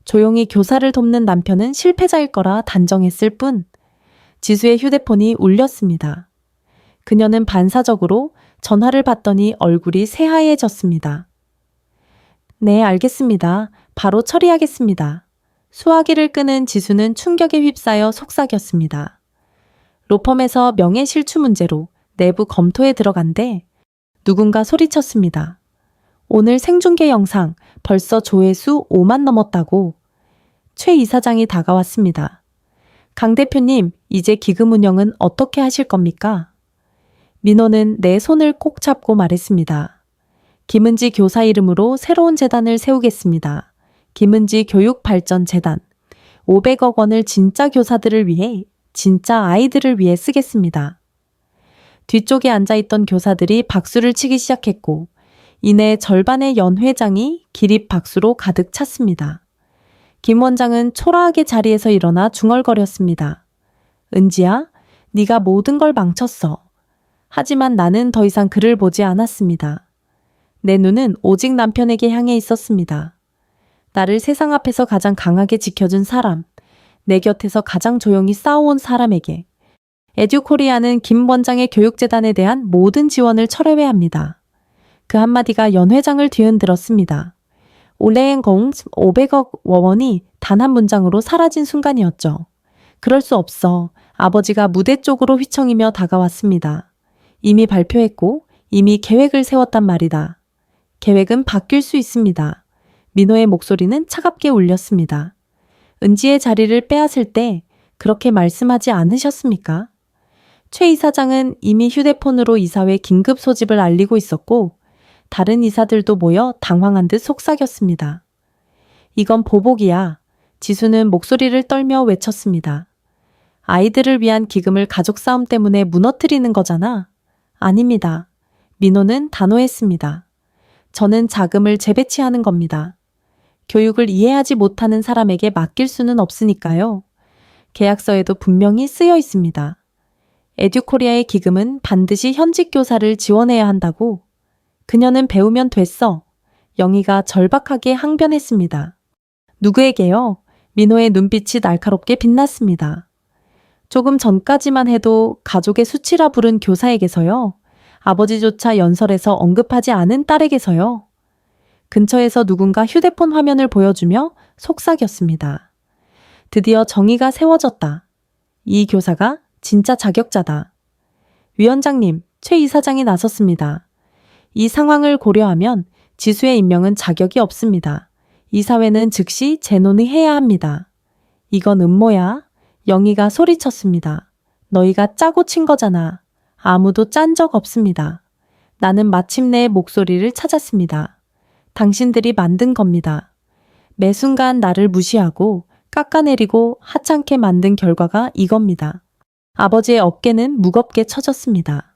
조용히 교사를 돕는 남편은 실패자일 거라 단정했을 뿐. 지수의 휴대폰이 울렸습니다. 그녀는 반사적으로 전화를 받더니 얼굴이 새하얘졌습니다. 네, 알겠습니다. 바로 처리하겠습니다. 수화기를 끄는 지수는 충격에 휩싸여 속삭였습니다. 로펌에서 명예실추 문제로 내부 검토에 들어간데 누군가 소리쳤습니다. 오늘 생중계 영상 벌써 조회수 5만 넘었다고. 최 이사장이 다가왔습니다. 강 대표님, 이제 기금 운영은 어떻게 하실 겁니까? 민호는 내 손을 꼭 잡고 말했습니다. 김은지 교사 이름으로 새로운 재단을 세우겠습니다. 김은지 교육발전재단. 500억 원을 진짜 교사들을 위해, 진짜 아이들을 위해 쓰겠습니다. 뒤쪽에 앉아있던 교사들이 박수를 치기 시작했고 이내 절반의 연회장이 기립 박수로 가득 찼습니다. 김 원장은 초라하게 자리에서 일어나 중얼거렸습니다. 은지야, 네가 모든 걸 망쳤어. 하지만 나는 더 이상 그를 보지 않았습니다. 내 눈은 오직 남편에게 향해 있었습니다. 나를 세상 앞에서 가장 강하게 지켜준 사람, 내 곁에서 가장 조용히 싸워온 사람에게. 에듀코리아는 김 원장의 교육재단에 대한 모든 지원을 철회해야 합니다. 그 한마디가 연회장을 뒤흔들었습니다. 올해엔 500억 원이 단 한 문장으로 사라진 순간이었죠. 그럴 수 없어. 아버지가 무대 쪽으로 휘청이며 다가왔습니다. 이미 발표했고 이미 계획을 세웠단 말이다. 계획은 바뀔 수 있습니다. 민호의 목소리는 차갑게 울렸습니다. 은지의 자리를 빼앗을 때 그렇게 말씀하지 않으셨습니까? 최 이사장은 이미 휴대폰으로 이사회 긴급 소집을 알리고 있었고 다른 이사들도 모여 당황한 듯 속삭였습니다. 이건 보복이야. 지수는 목소리를 떨며 외쳤습니다. 아이들을 위한 기금을 가족 싸움 때문에 무너뜨리는 거잖아. 아닙니다. 민호는 단호했습니다. 저는 자금을 재배치하는 겁니다. 교육을 이해하지 못하는 사람에게 맡길 수는 없으니까요. 계약서에도 분명히 쓰여 있습니다. 에듀코리아의 기금은 반드시 현직 교사를 지원해야 한다고. 그녀는 배우면 됐어. 영희가 절박하게 항변했습니다. 누구에게요? 민호의 눈빛이 날카롭게 빛났습니다. 조금 전까지만 해도 가족의 수치라 부른 교사에게서요. 아버지조차 연설에서 언급하지 않은 딸에게서요. 근처에서 누군가 휴대폰 화면을 보여주며 속삭였습니다. 드디어 정의가 세워졌다. 이 교사가 진짜 자격자다. 위원장님, 최 이사장이 나섰습니다. 이 상황을 고려하면 지수의 임명은 자격이 없습니다. 이 사회는 즉시 재논의해야 합니다. 이건 음모야. 영희가 소리쳤습니다. 너희가 짜고 친 거잖아. 아무도 짠 적 없습니다. 나는 마침내 목소리를 찾았습니다. 당신들이 만든 겁니다. 매 순간 나를 무시하고 깎아내리고 하찮게 만든 결과가 이겁니다. 아버지의 어깨는 무겁게 쳐졌습니다.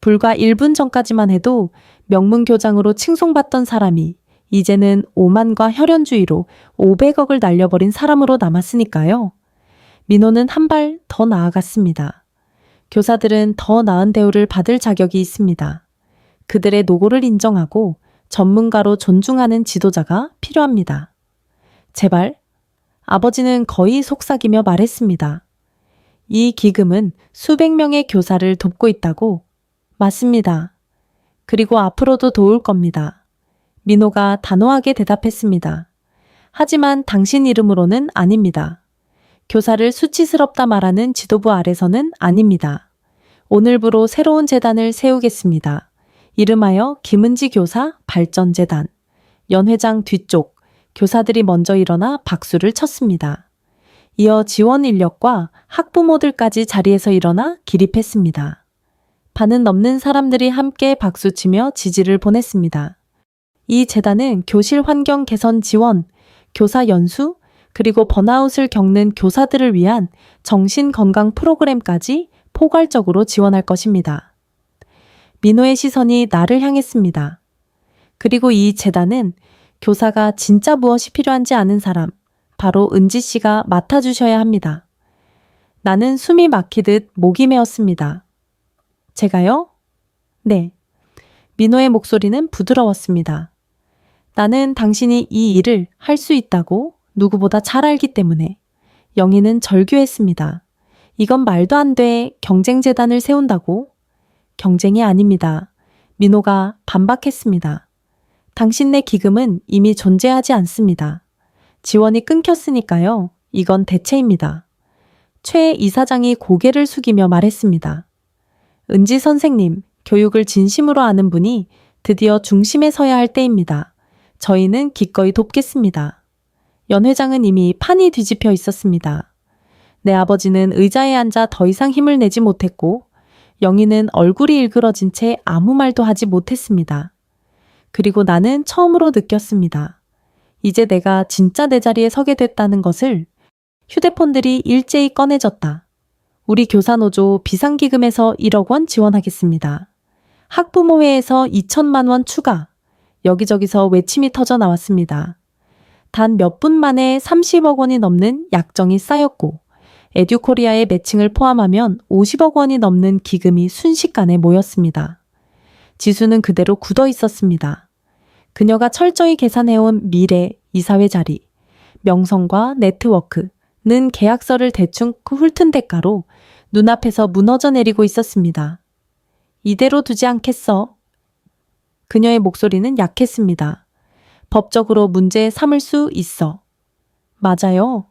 불과 1분 전까지만 해도 명문교장으로 칭송받던 사람이 이제는 오만과 혈연주의로 500억을 날려버린 사람으로 남았으니까요. 민호는 한 발 더 나아갔습니다. 교사들은 더 나은 대우를 받을 자격이 있습니다. 그들의 노고를 인정하고 전문가로 존중하는 지도자가 필요합니다. 제발. 아버지는 거의 속삭이며 말했습니다. 이 기금은 수백 명의 교사를 돕고 있다고. 맞습니다. 그리고 앞으로도 도울 겁니다. 민호가 단호하게 대답했습니다. 하지만 당신 이름으로는 아닙니다. 교사를 수치스럽다 말하는 지도부 아래서는 아닙니다. 오늘부로 새로운 재단을 세우겠습니다. 이름하여 김은지 교사 발전재단. 연 회장 뒤쪽 교사들이 먼저 일어나 박수를 쳤습니다. 이어 지원 인력과 학부모들까지 자리에서 일어나 기립했습니다. 반은 넘는 사람들이 함께 박수치며 지지를 보냈습니다. 이 재단은 교실 환경 개선 지원, 교사 연수, 그리고 번아웃을 겪는 교사들을 위한 정신건강 프로그램까지 포괄적으로 지원할 것입니다. 민호의 시선이 나를 향했습니다. 그리고 이 재단은 교사가 진짜 무엇이 필요한지 아는 사람, 바로 은지 씨가 맡아주셔야 합니다. 나는 숨이 막히듯 목이 메었습니다. 제가요? 네. 민호의 목소리는 부드러웠습니다. 나는 당신이 이 일을 할 수 있다고 누구보다 잘 알기 때문에. 영희는 절규했습니다. 이건 말도 안 돼. 경쟁재단을 세운다고? 경쟁이 아닙니다. 민호가 반박했습니다. 당신네 기금은 이미 존재하지 않습니다. 지원이 끊겼으니까요. 이건 대체입니다. 최 이사장이 고개를 숙이며 말했습니다. 은지 선생님, 교육을 진심으로 아는 분이 드디어 중심에 서야 할 때입니다. 저희는 기꺼이 돕겠습니다. 연 회장은 이미 판이 뒤집혀 있었습니다. 내 아버지는 의자에 앉아 더 이상 힘을 내지 못했고 영희는 얼굴이 일그러진 채 아무 말도 하지 못했습니다. 그리고 나는 처음으로 느꼈습니다. 이제 내가 진짜 내 자리에 서게 됐다는 것을. 휴대폰들이 일제히 꺼내졌다. 우리 교사노조 비상기금에서 1억 원 지원하겠습니다. 학부모회에서 2천만 원 추가. 여기저기서 외침이 터져 나왔습니다. 단 몇 분 만에 30억 원이 넘는 약정이 쌓였고 에듀코리아의 매칭을 포함하면 50억 원이 넘는 기금이 순식간에 모였습니다. 지수는 그대로 굳어 있었습니다. 그녀가 철저히 계산해온 미래, 이사회 자리, 명성과 네트워크는 계약서를 대충 훑은 대가로 눈앞에서 무너져 내리고 있었습니다. 이대로 두지 않겠어. 그녀의 목소리는 약했습니다. 법적으로 문제 삼을 수 있어. 맞아요.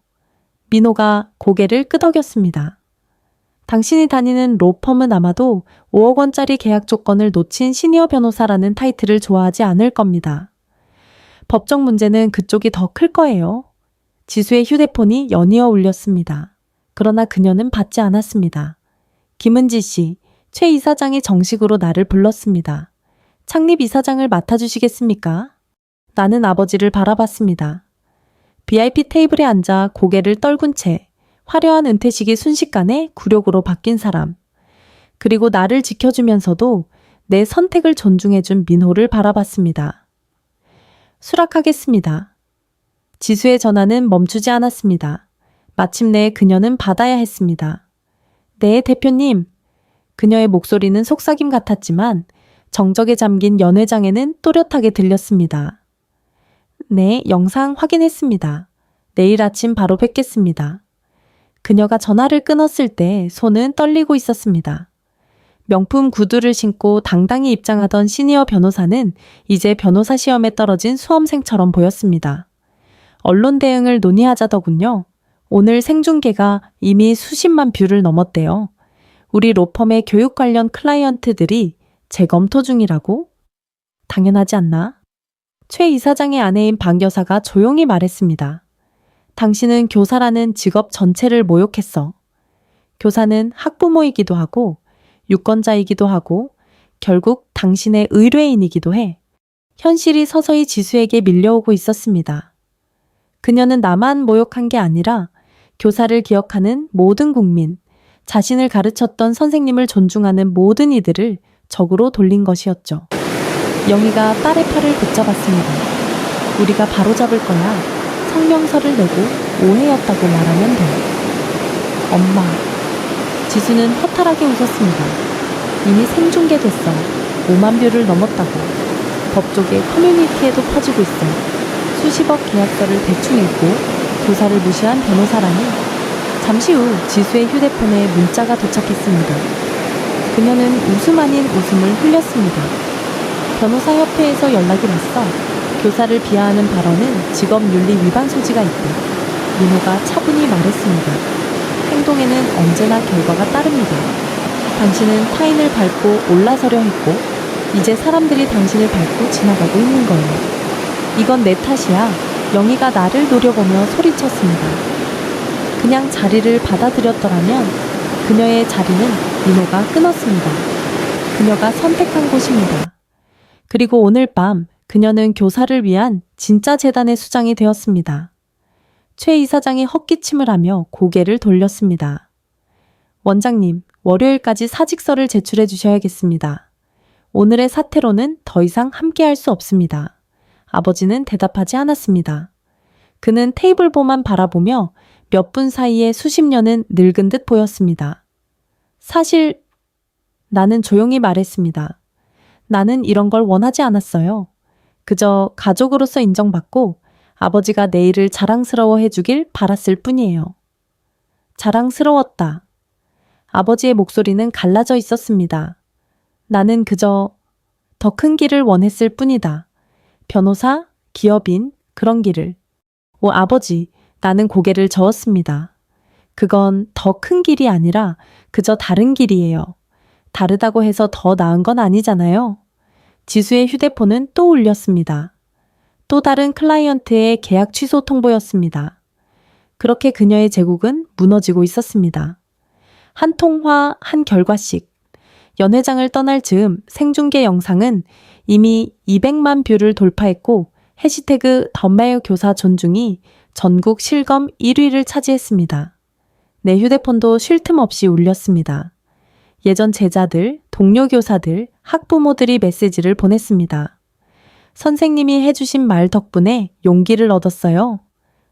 민호가 고개를 끄덕였습니다. 당신이 다니는 로펌은 아마도 5억 원짜리 계약 조건을 놓친 시니어 변호사라는 타이틀을 좋아하지 않을 겁니다. 법적 문제는 그쪽이 더 클 거예요. 지수의 휴대폰이 연이어 울렸습니다. 그러나 그녀는 받지 않았습니다. 김은지 씨, 최 이사장이 정식으로 나를 불렀습니다. 창립 이사장을 맡아주시겠습니까? 나는 아버지를 바라봤습니다. VIP 테이블에 앉아 고개를 떨군 채 화려한 은퇴식이 순식간에 굴욕으로 바뀐 사람. 그리고 나를 지켜주면서도 내 선택을 존중해준 민호를 바라봤습니다. 수락하겠습니다. 지수의 전화는 멈추지 않았습니다. 마침내 그녀는 받아야 했습니다. 네, 대표님. 그녀의 목소리는 속삭임 같았지만 정적에 잠긴 연회장에는 또렷하게 들렸습니다. 네, 영상 확인했습니다. 내일 아침 바로 뵙겠습니다. 그녀가 전화를 끊었을 때 손은 떨리고 있었습니다. 명품 구두를 신고 당당히 입장하던 시니어 변호사는 이제 변호사 시험에 떨어진 수험생처럼 보였습니다. 언론 대응을 논의하자더군요. 오늘 생중계가 이미 수십만 뷰를 넘었대요. 우리 로펌의 교육 관련 클라이언트들이 재검토 중이라고? 당연하지 않나? 최 이사장의 아내인 방 여사가 조용히 말했습니다. 당신은 교사라는 직업 전체를 모욕했어. 교사는 학부모이기도 하고 유권자이기도 하고 결국 당신의 의뢰인이기도 해. 현실이 서서히 지수에게 밀려오고 있었습니다. 그녀는 나만 모욕한 게 아니라 교사를 기억하는 모든 국민, 자신을 가르쳤던 선생님을 존중하는 모든 이들을 적으로 돌린 것이었죠. 영희가 딸의 팔을 붙잡았습니다. 우리가 바로잡을 거야. 성명서를 내고 오해였다고 말하면 돼. 엄마. 지수는 허탈하게 웃었습니다. 이미 생중계됐어. 5만 뷰를 넘었다고. 법조계 커뮤니티에도 퍼지고 있어. 수십억 계약서를 대충 읽고 교사를 무시한 변호사라니. 잠시 후 지수의 휴대폰에 문자가 도착했습니다. 그녀는 웃음 아닌 웃음을 흘렸습니다. 변호사협회에서 연락이 왔어. 교사를 비하하는 발언은 직업윤리 위반 소지가 있다. 민호가 차분히 말했습니다. 행동에는 언제나 결과가 따릅니다. 당신은 타인을 밟고 올라서려 했고 이제 사람들이 당신을 밟고 지나가고 있는 거예요. 이건 내 탓이야. 영희가 나를 노려보며 소리쳤습니다. 그냥 자리를 받아들였더라면 그녀의 자리는 민호가 끊었습니다. 그녀가 선택한 곳입니다. 그리고 오늘 밤 그녀는 교사를 위한 진짜 재단의 수장이 되었습니다. 최 이사장이 헛기침을 하며 고개를 돌렸습니다. 원장님, 월요일까지 사직서를 제출해 주셔야겠습니다. 오늘의 사태로는 더 이상 함께할 수 없습니다. 아버지는 대답하지 않았습니다. 그는 테이블보만 바라보며 몇 분 사이에 수십 년은 늙은 듯 보였습니다. 사실 나는 조용히 말했습니다. 나는 이런 걸 원하지 않았어요. 그저 가족으로서 인정받고 아버지가 내일을 자랑스러워해 주길 바랐을 뿐이에요. 자랑스러웠다. 아버지의 목소리는 갈라져 있었습니다. 나는 그저 더 큰 길을 원했을 뿐이다. 변호사, 기업인, 그런 길을. 오 아버지, 나는 고개를 저었습니다. 그건 더 큰 길이 아니라 그저 다른 길이에요. 다르다고 해서 더 나은 건 아니잖아요. 지수의 휴대폰은 또 울렸습니다. 또 다른 클라이언트의 계약 취소 통보였습니다. 그렇게 그녀의 제국은 무너지고 있었습니다. 한 통화, 한 결과씩. 연회장을 떠날 즈음 생중계 영상은 이미 200만 뷰를 돌파했고 해시태그 덤메어 교사 존중이 전국 실검 1위를 차지했습니다. 내 휴대폰도 쉴 틈 없이 울렸습니다. 예전 제자들, 동료 교사들, 학부모들이 메시지를 보냈습니다. 선생님이 해주신 말 덕분에 용기를 얻었어요.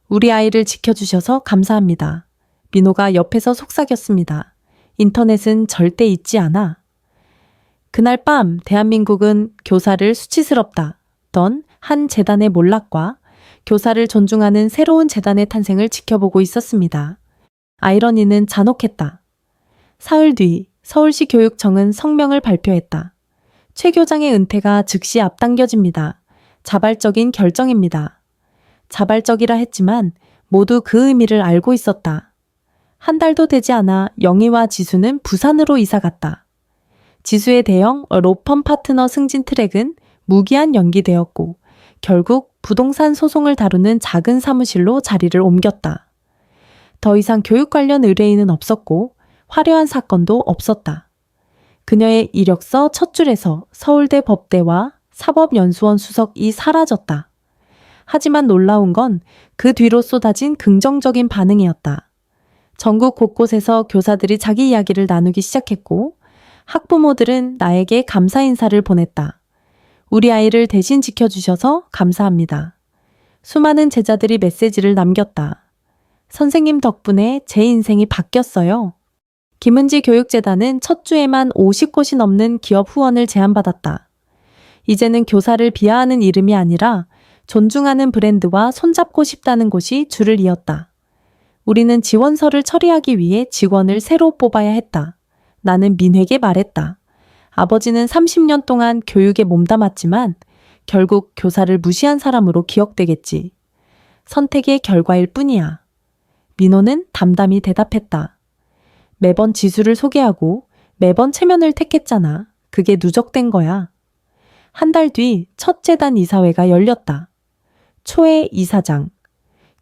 우리 아이를 지켜주셔서 감사합니다. 민호가 옆에서 속삭였습니다. 인터넷은 절대 잊지 않아. 그날 밤 대한민국은 교사를 수치스럽다던 한 재단의 몰락과 교사를 존중하는 새로운 재단의 탄생을 지켜보고 있었습니다. 아이러니는 잔혹했다. 사흘 뒤 서울시 교육청은 성명을 발표했다. 최 교장의 은퇴가 즉시 앞당겨집니다. 자발적인 결정입니다. 자발적이라 했지만 모두 그 의미를 알고 있었다. 한 달도 되지 않아 영희와 지수는 부산으로 이사갔다. 지수의 대형 로펌 파트너 승진 트랙은 무기한 연기되었고 결국 부동산 소송을 다루는 작은 사무실로 자리를 옮겼다. 더 이상 교육 관련 의뢰인은 없었고 화려한 사건도 없었다. 그녀의 이력서 첫 줄에서 서울대 법대와 사법연수원 수석이 사라졌다. 하지만 놀라운 건 그 뒤로 쏟아진 긍정적인 반응이었다. 전국 곳곳에서 교사들이 자기 이야기를 나누기 시작했고 학부모들은 나에게 감사 인사를 보냈다. 우리 아이를 대신 지켜주셔서 감사합니다. 수많은 제자들이 메시지를 남겼다. 선생님 덕분에 제 인생이 바뀌었어요. 김은지 교육재단은 첫 주에만 50곳이 넘는 기업 후원을 제안받았다. 이제는 교사를 비하하는 이름이 아니라 존중하는 브랜드와 손잡고 싶다는 곳이 줄을 이었다. 우리는 지원서를 처리하기 위해 직원을 새로 뽑아야 했다. 나는 민회에게 말했다. 아버지는 30년 동안 교육에 몸담았지만 결국 교사를 무시한 사람으로 기억되겠지. 선택의 결과일 뿐이야. 민호는 담담히 대답했다. 매번 지수를 소개하고 매번 체면을 택했잖아. 그게 누적된 거야. 한 달 뒤 첫 재단 이사회가 열렸다. 초회 이사장,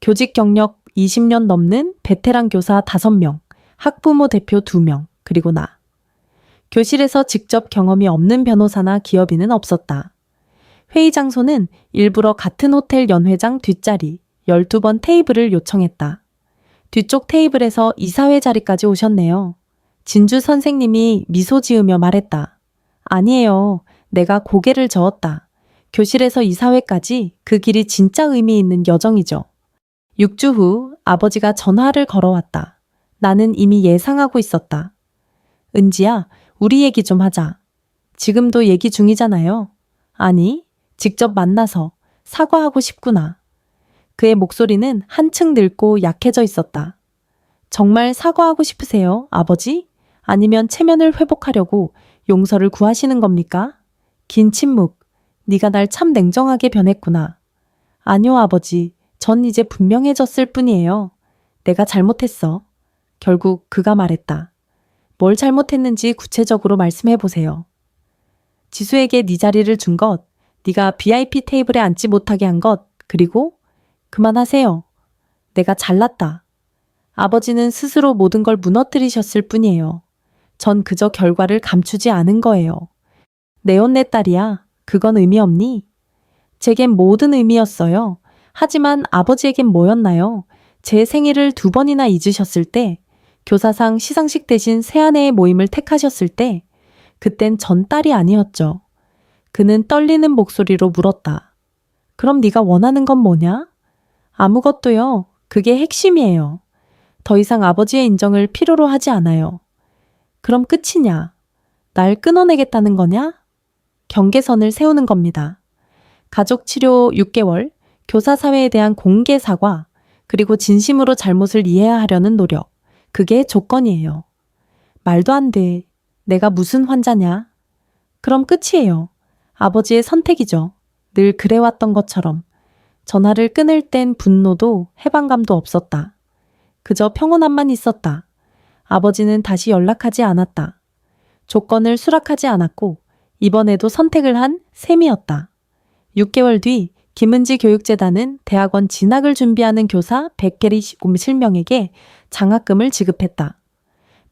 교직 경력 20년 넘는 베테랑 교사 5명, 학부모 대표 2명, 그리고 나. 교실에서 직접 경험이 없는 변호사나 기업인은 없었다. 회의 장소는 일부러 같은 호텔 연회장 뒷자리 12번 테이블을 요청했다. 뒤쪽 테이블에서 이사회 자리까지 오셨네요. 진주 선생님이 미소 지으며 말했다. 아니에요. 내가 고개를 저었다. 교실에서 이사회까지 그 길이 진짜 의미 있는 여정이죠. 6주 후 아버지가 전화를 걸어왔다. 나는 이미 예상하고 있었다. 은지야, 우리 얘기 좀 하자. 지금도 얘기 중이잖아요. 아니, 직접 만나서 사과하고 싶구나. 그의 목소리는 한층 늙고 약해져 있었다. 정말 사과하고 싶으세요, 아버지? 아니면 체면을 회복하려고 용서를 구하시는 겁니까? 긴 침묵. 네가 날 참 냉정하게 변했구나. 아니요, 아버지. 전 이제 분명해졌을 뿐이에요. 내가 잘못했어. 결국 그가 말했다. 뭘 잘못했는지 구체적으로 말씀해 보세요. 지수에게 네 자리를 준 것, 네가 VIP 테이블에 앉지 못하게 한 것, 그리고 그만하세요. 내가 잘났다. 아버지는 스스로 모든 걸 무너뜨리셨을 뿐이에요. 전 그저 결과를 감추지 않은 거예요. 내 온 내 딸이야. 그건 의미 없니? 제겐 모든 의미였어요. 하지만 아버지에겐 뭐였나요? 제 생일을 2번이나 잊으셨을 때, 교사상 시상식 대신 새아내의 모임을 택하셨을 때, 그땐 전 딸이 아니었죠. 그는 떨리는 목소리로 물었다. 그럼 네가 원하는 건 뭐냐? 아무것도요. 그게 핵심이에요. 더 이상 아버지의 인정을 필요로 하지 않아요. 그럼 끝이냐? 날 끊어내겠다는 거냐? 경계선을 세우는 겁니다. 가족 치료 6개월, 교사 사회에 대한 공개 사과, 그리고 진심으로 잘못을 이해하려는 노력. 그게 조건이에요. 말도 안 돼. 내가 무슨 환자냐? 그럼 끝이에요. 아버지의 선택이죠. 늘 그래왔던 것처럼. 전화를 끊을 땐 분노도 해방감도 없었다. 그저 평온함만 있었다. 아버지는 다시 연락하지 않았다. 조건을 수락하지 않았고 이번에도 선택을 한 셈이었다. 6개월 뒤 김은지 교육재단은 대학원 진학을 준비하는 교사 177명에게 장학금을 지급했다.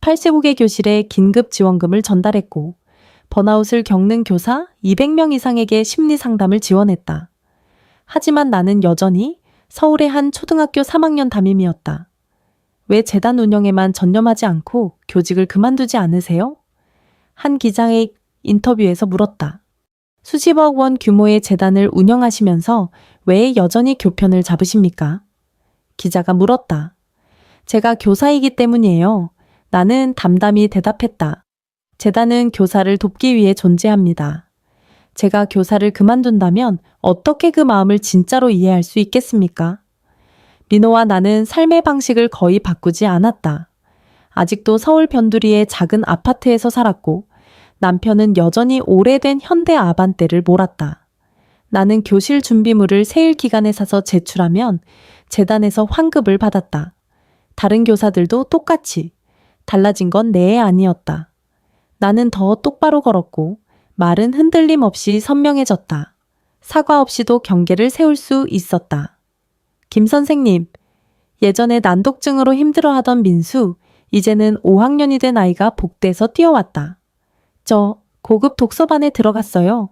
8세국의 교실에 긴급 지원금을 전달했고 번아웃을 겪는 교사 200명 이상에게 심리 상담을 지원했다. 하지만 나는 여전히 서울의 한 초등학교 3학년 담임이었다. 왜 재단 운영에만 전념하지 않고 교직을 그만두지 않으세요? 한 기자의 인터뷰에서 물었다. 수십억 원 규모의 재단을 운영하시면서 왜 여전히 교편을 잡으십니까? 기자가 물었다. 제가 교사이기 때문이에요. 나는 담담히 대답했다. 재단은 교사를 돕기 위해 존재합니다. 제가 교사를 그만둔다면 어떻게 그 마음을 진짜로 이해할 수 있겠습니까? 민호와 나는 삶의 방식을 거의 바꾸지 않았다. 아직도 서울 변두리의 작은 아파트에서 살았고 남편은 여전히 오래된 현대 아반떼를 몰았다. 나는 교실 준비물을 세일 기간에 사서 제출하면 재단에서 환급을 받았다. 다른 교사들도 똑같이. 달라진 건 내 애 아니었다. 나는 더 똑바로 걸었고 말은 흔들림 없이 선명해졌다. 사과 없이도 경계를 세울 수 있었다. 김 선생님, 예전에 난독증으로 힘들어하던 민수, 이제는 5학년이 된 아이가 복대에서 뛰어왔다. 저 고급 독서반에 들어갔어요.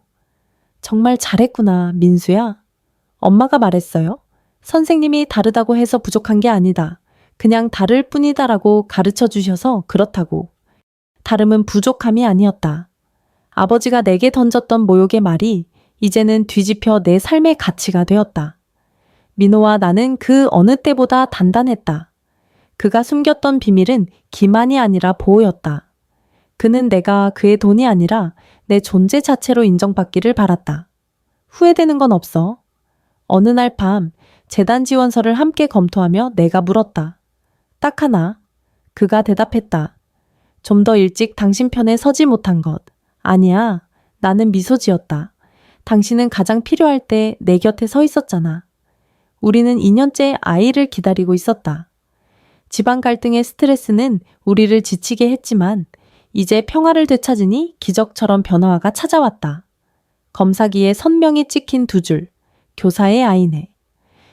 정말 잘했구나, 민수야. 엄마가 말했어요. 선생님이 다르다고 해서 부족한 게 아니다. 그냥 다를 뿐이다라고 가르쳐 주셔서 그렇다고. 다름은 부족함이 아니었다. 아버지가 내게 던졌던 모욕의 말이 이제는 뒤집혀 내 삶의 가치가 되었다. 민호와 나는 그 어느 때보다 단단했다. 그가 숨겼던 비밀은 기만이 아니라 보호였다. 그는 내가 그의 돈이 아니라 내 존재 자체로 인정받기를 바랐다. 후회되는 건 없어. 어느 날 밤 재단 지원서를 함께 검토하며 내가 물었다. 딱 하나. 그가 대답했다. 좀 더 일찍 당신 편에 서지 못한 것. 아니야. 나는 미소 지었다. 당신은 가장 필요할 때 내 곁에 서 있었잖아. 우리는 2년째 아이를 기다리고 있었다. 집안 갈등의 스트레스는 우리를 지치게 했지만 이제 평화를 되찾으니 기적처럼 변화가 찾아왔다. 검사기에 선명히 찍힌 2줄. 교사의 아이네.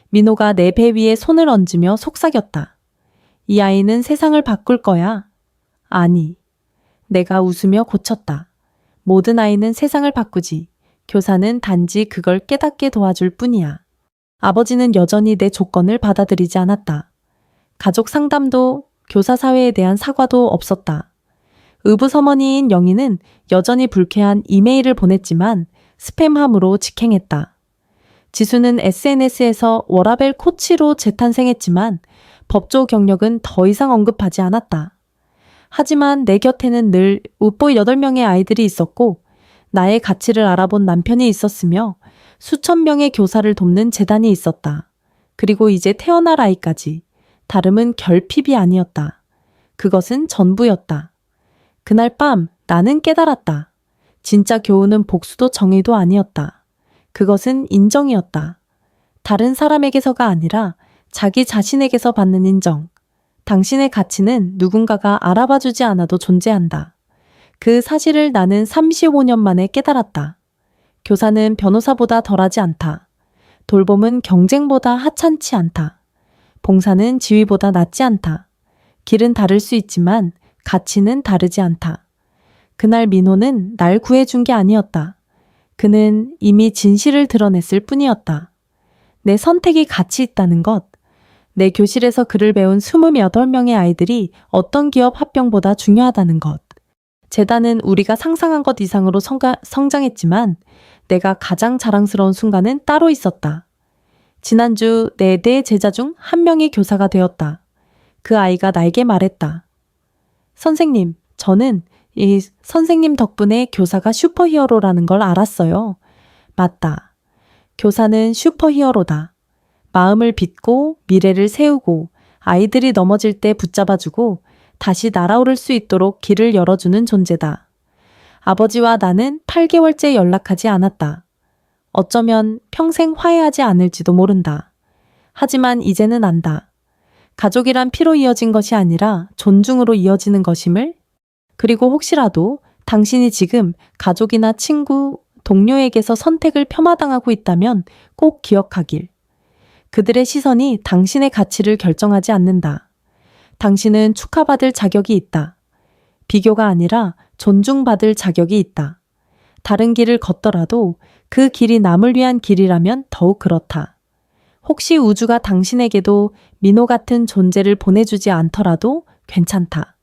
민호가 내 배 위에 손을 얹으며 속삭였다. 이 아이는 세상을 바꿀 거야. 아니. 내가 웃으며 고쳤다. 모든 아이는 세상을 바꾸지. 교사는 단지 그걸 깨닫게 도와줄 뿐이야. 아버지는 여전히 내 조건을 받아들이지 않았다. 가족 상담도 교사 사회에 대한 사과도 없었다. 의붓어머니인 영희는 여전히 불쾌한 이메일을 보냈지만 스팸함으로 직행했다. 지수는 SNS에서 워라벨 코치로 재탄생했지만 법조 경력은 더 이상 언급하지 않았다. 하지만 내 곁에는 늘 웃보 8명의 아이들이 있었고 나의 가치를 알아본 남편이 있었으며 수천 명의 교사를 돕는 재단이 있었다. 그리고 이제 태어날 아이까지. 다름은 결핍이 아니었다. 그것은 전부였다. 그날 밤 나는 깨달았다. 진짜 교훈은 복수도 정의도 아니었다. 그것은 인정이었다. 다른 사람에게서가 아니라 자기 자신에게서 받는 인정. 당신의 가치는 누군가가 알아봐주지 않아도 존재한다. 그 사실을 나는 35년 만에 깨달았다. 교사는 변호사보다 덜하지 않다. 돌봄은 경쟁보다 하찮지 않다. 봉사는 지위보다 낮지 않다. 길은 다를 수 있지만 가치는 다르지 않다. 그날 민호는 날 구해준 게 아니었다. 그는 이미 진실을 드러냈을 뿐이었다. 내 선택이 가치 있다는 것. 내 교실에서 글을 배운 28명의 아이들이 어떤 기업 합병보다 중요하다는 것. 재단은 우리가 상상한 것 이상으로 성장했지만 내가 가장 자랑스러운 순간은 따로 있었다. 지난주 내 제자 중 한 명이 교사가 되었다. 그 아이가 나에게 말했다. 선생님, 저는 이 선생님 덕분에 교사가 슈퍼히어로라는 걸 알았어요. 맞다. 교사는 슈퍼히어로다. 마음을 빚고 미래를 세우고 아이들이 넘어질 때 붙잡아주고 다시 날아오를 수 있도록 길을 열어주는 존재다. 아버지와 나는 8개월째 연락하지 않았다. 어쩌면 평생 화해하지 않을지도 모른다. 하지만 이제는 안다. 가족이란 피로 이어진 것이 아니라 존중으로 이어지는 것임을. 그리고 혹시라도 당신이 지금 가족이나 친구, 동료에게서 선택을 폄하당하고 있다면 꼭 기억하길. 그들의 시선이 당신의 가치를 결정하지 않는다. 당신은 축하받을 자격이 있다. 비교가 아니라 존중받을 자격이 있다. 다른 길을 걷더라도 그 길이 남을 위한 길이라면 더욱 그렇다. 혹시 우주가 당신에게도 민호 같은 존재를 보내주지 않더라도 괜찮다.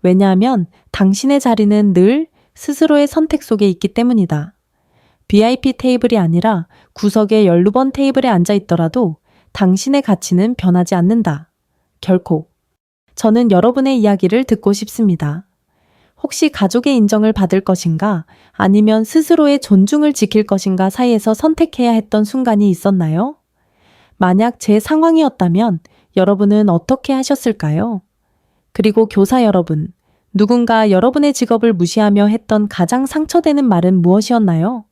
왜냐하면 당신의 자리는 늘 스스로의 선택 속에 있기 때문이다. VIP 테이블이 아니라 구석의 12번 테이블에 앉아 있더라도 당신의 가치는 변하지 않는다. 결코. 저는 여러분의 이야기를 듣고 싶습니다. 혹시 가족의 인정을 받을 것인가 아니면 스스로의 존중을 지킬 것인가 사이에서 선택해야 했던 순간이 있었나요? 만약 제 상황이었다면 여러분은 어떻게 하셨을까요? 그리고 교사 여러분, 누군가 여러분의 직업을 무시하며 했던 가장 상처되는 말은 무엇이었나요?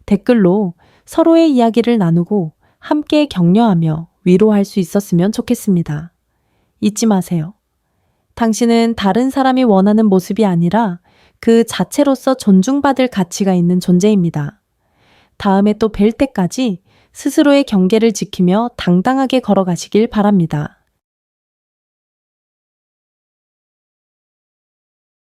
댓글로 서로의 이야기를 나누고 함께 격려하며 위로할 수 있었으면 좋겠습니다. 잊지 마세요. 당신은 다른 사람이 원하는 모습이 아니라 그 자체로서 존중받을 가치가 있는 존재입니다. 다음에 또 뵐 때까지 스스로의 경계를 지키며 당당하게 걸어가시길 바랍니다.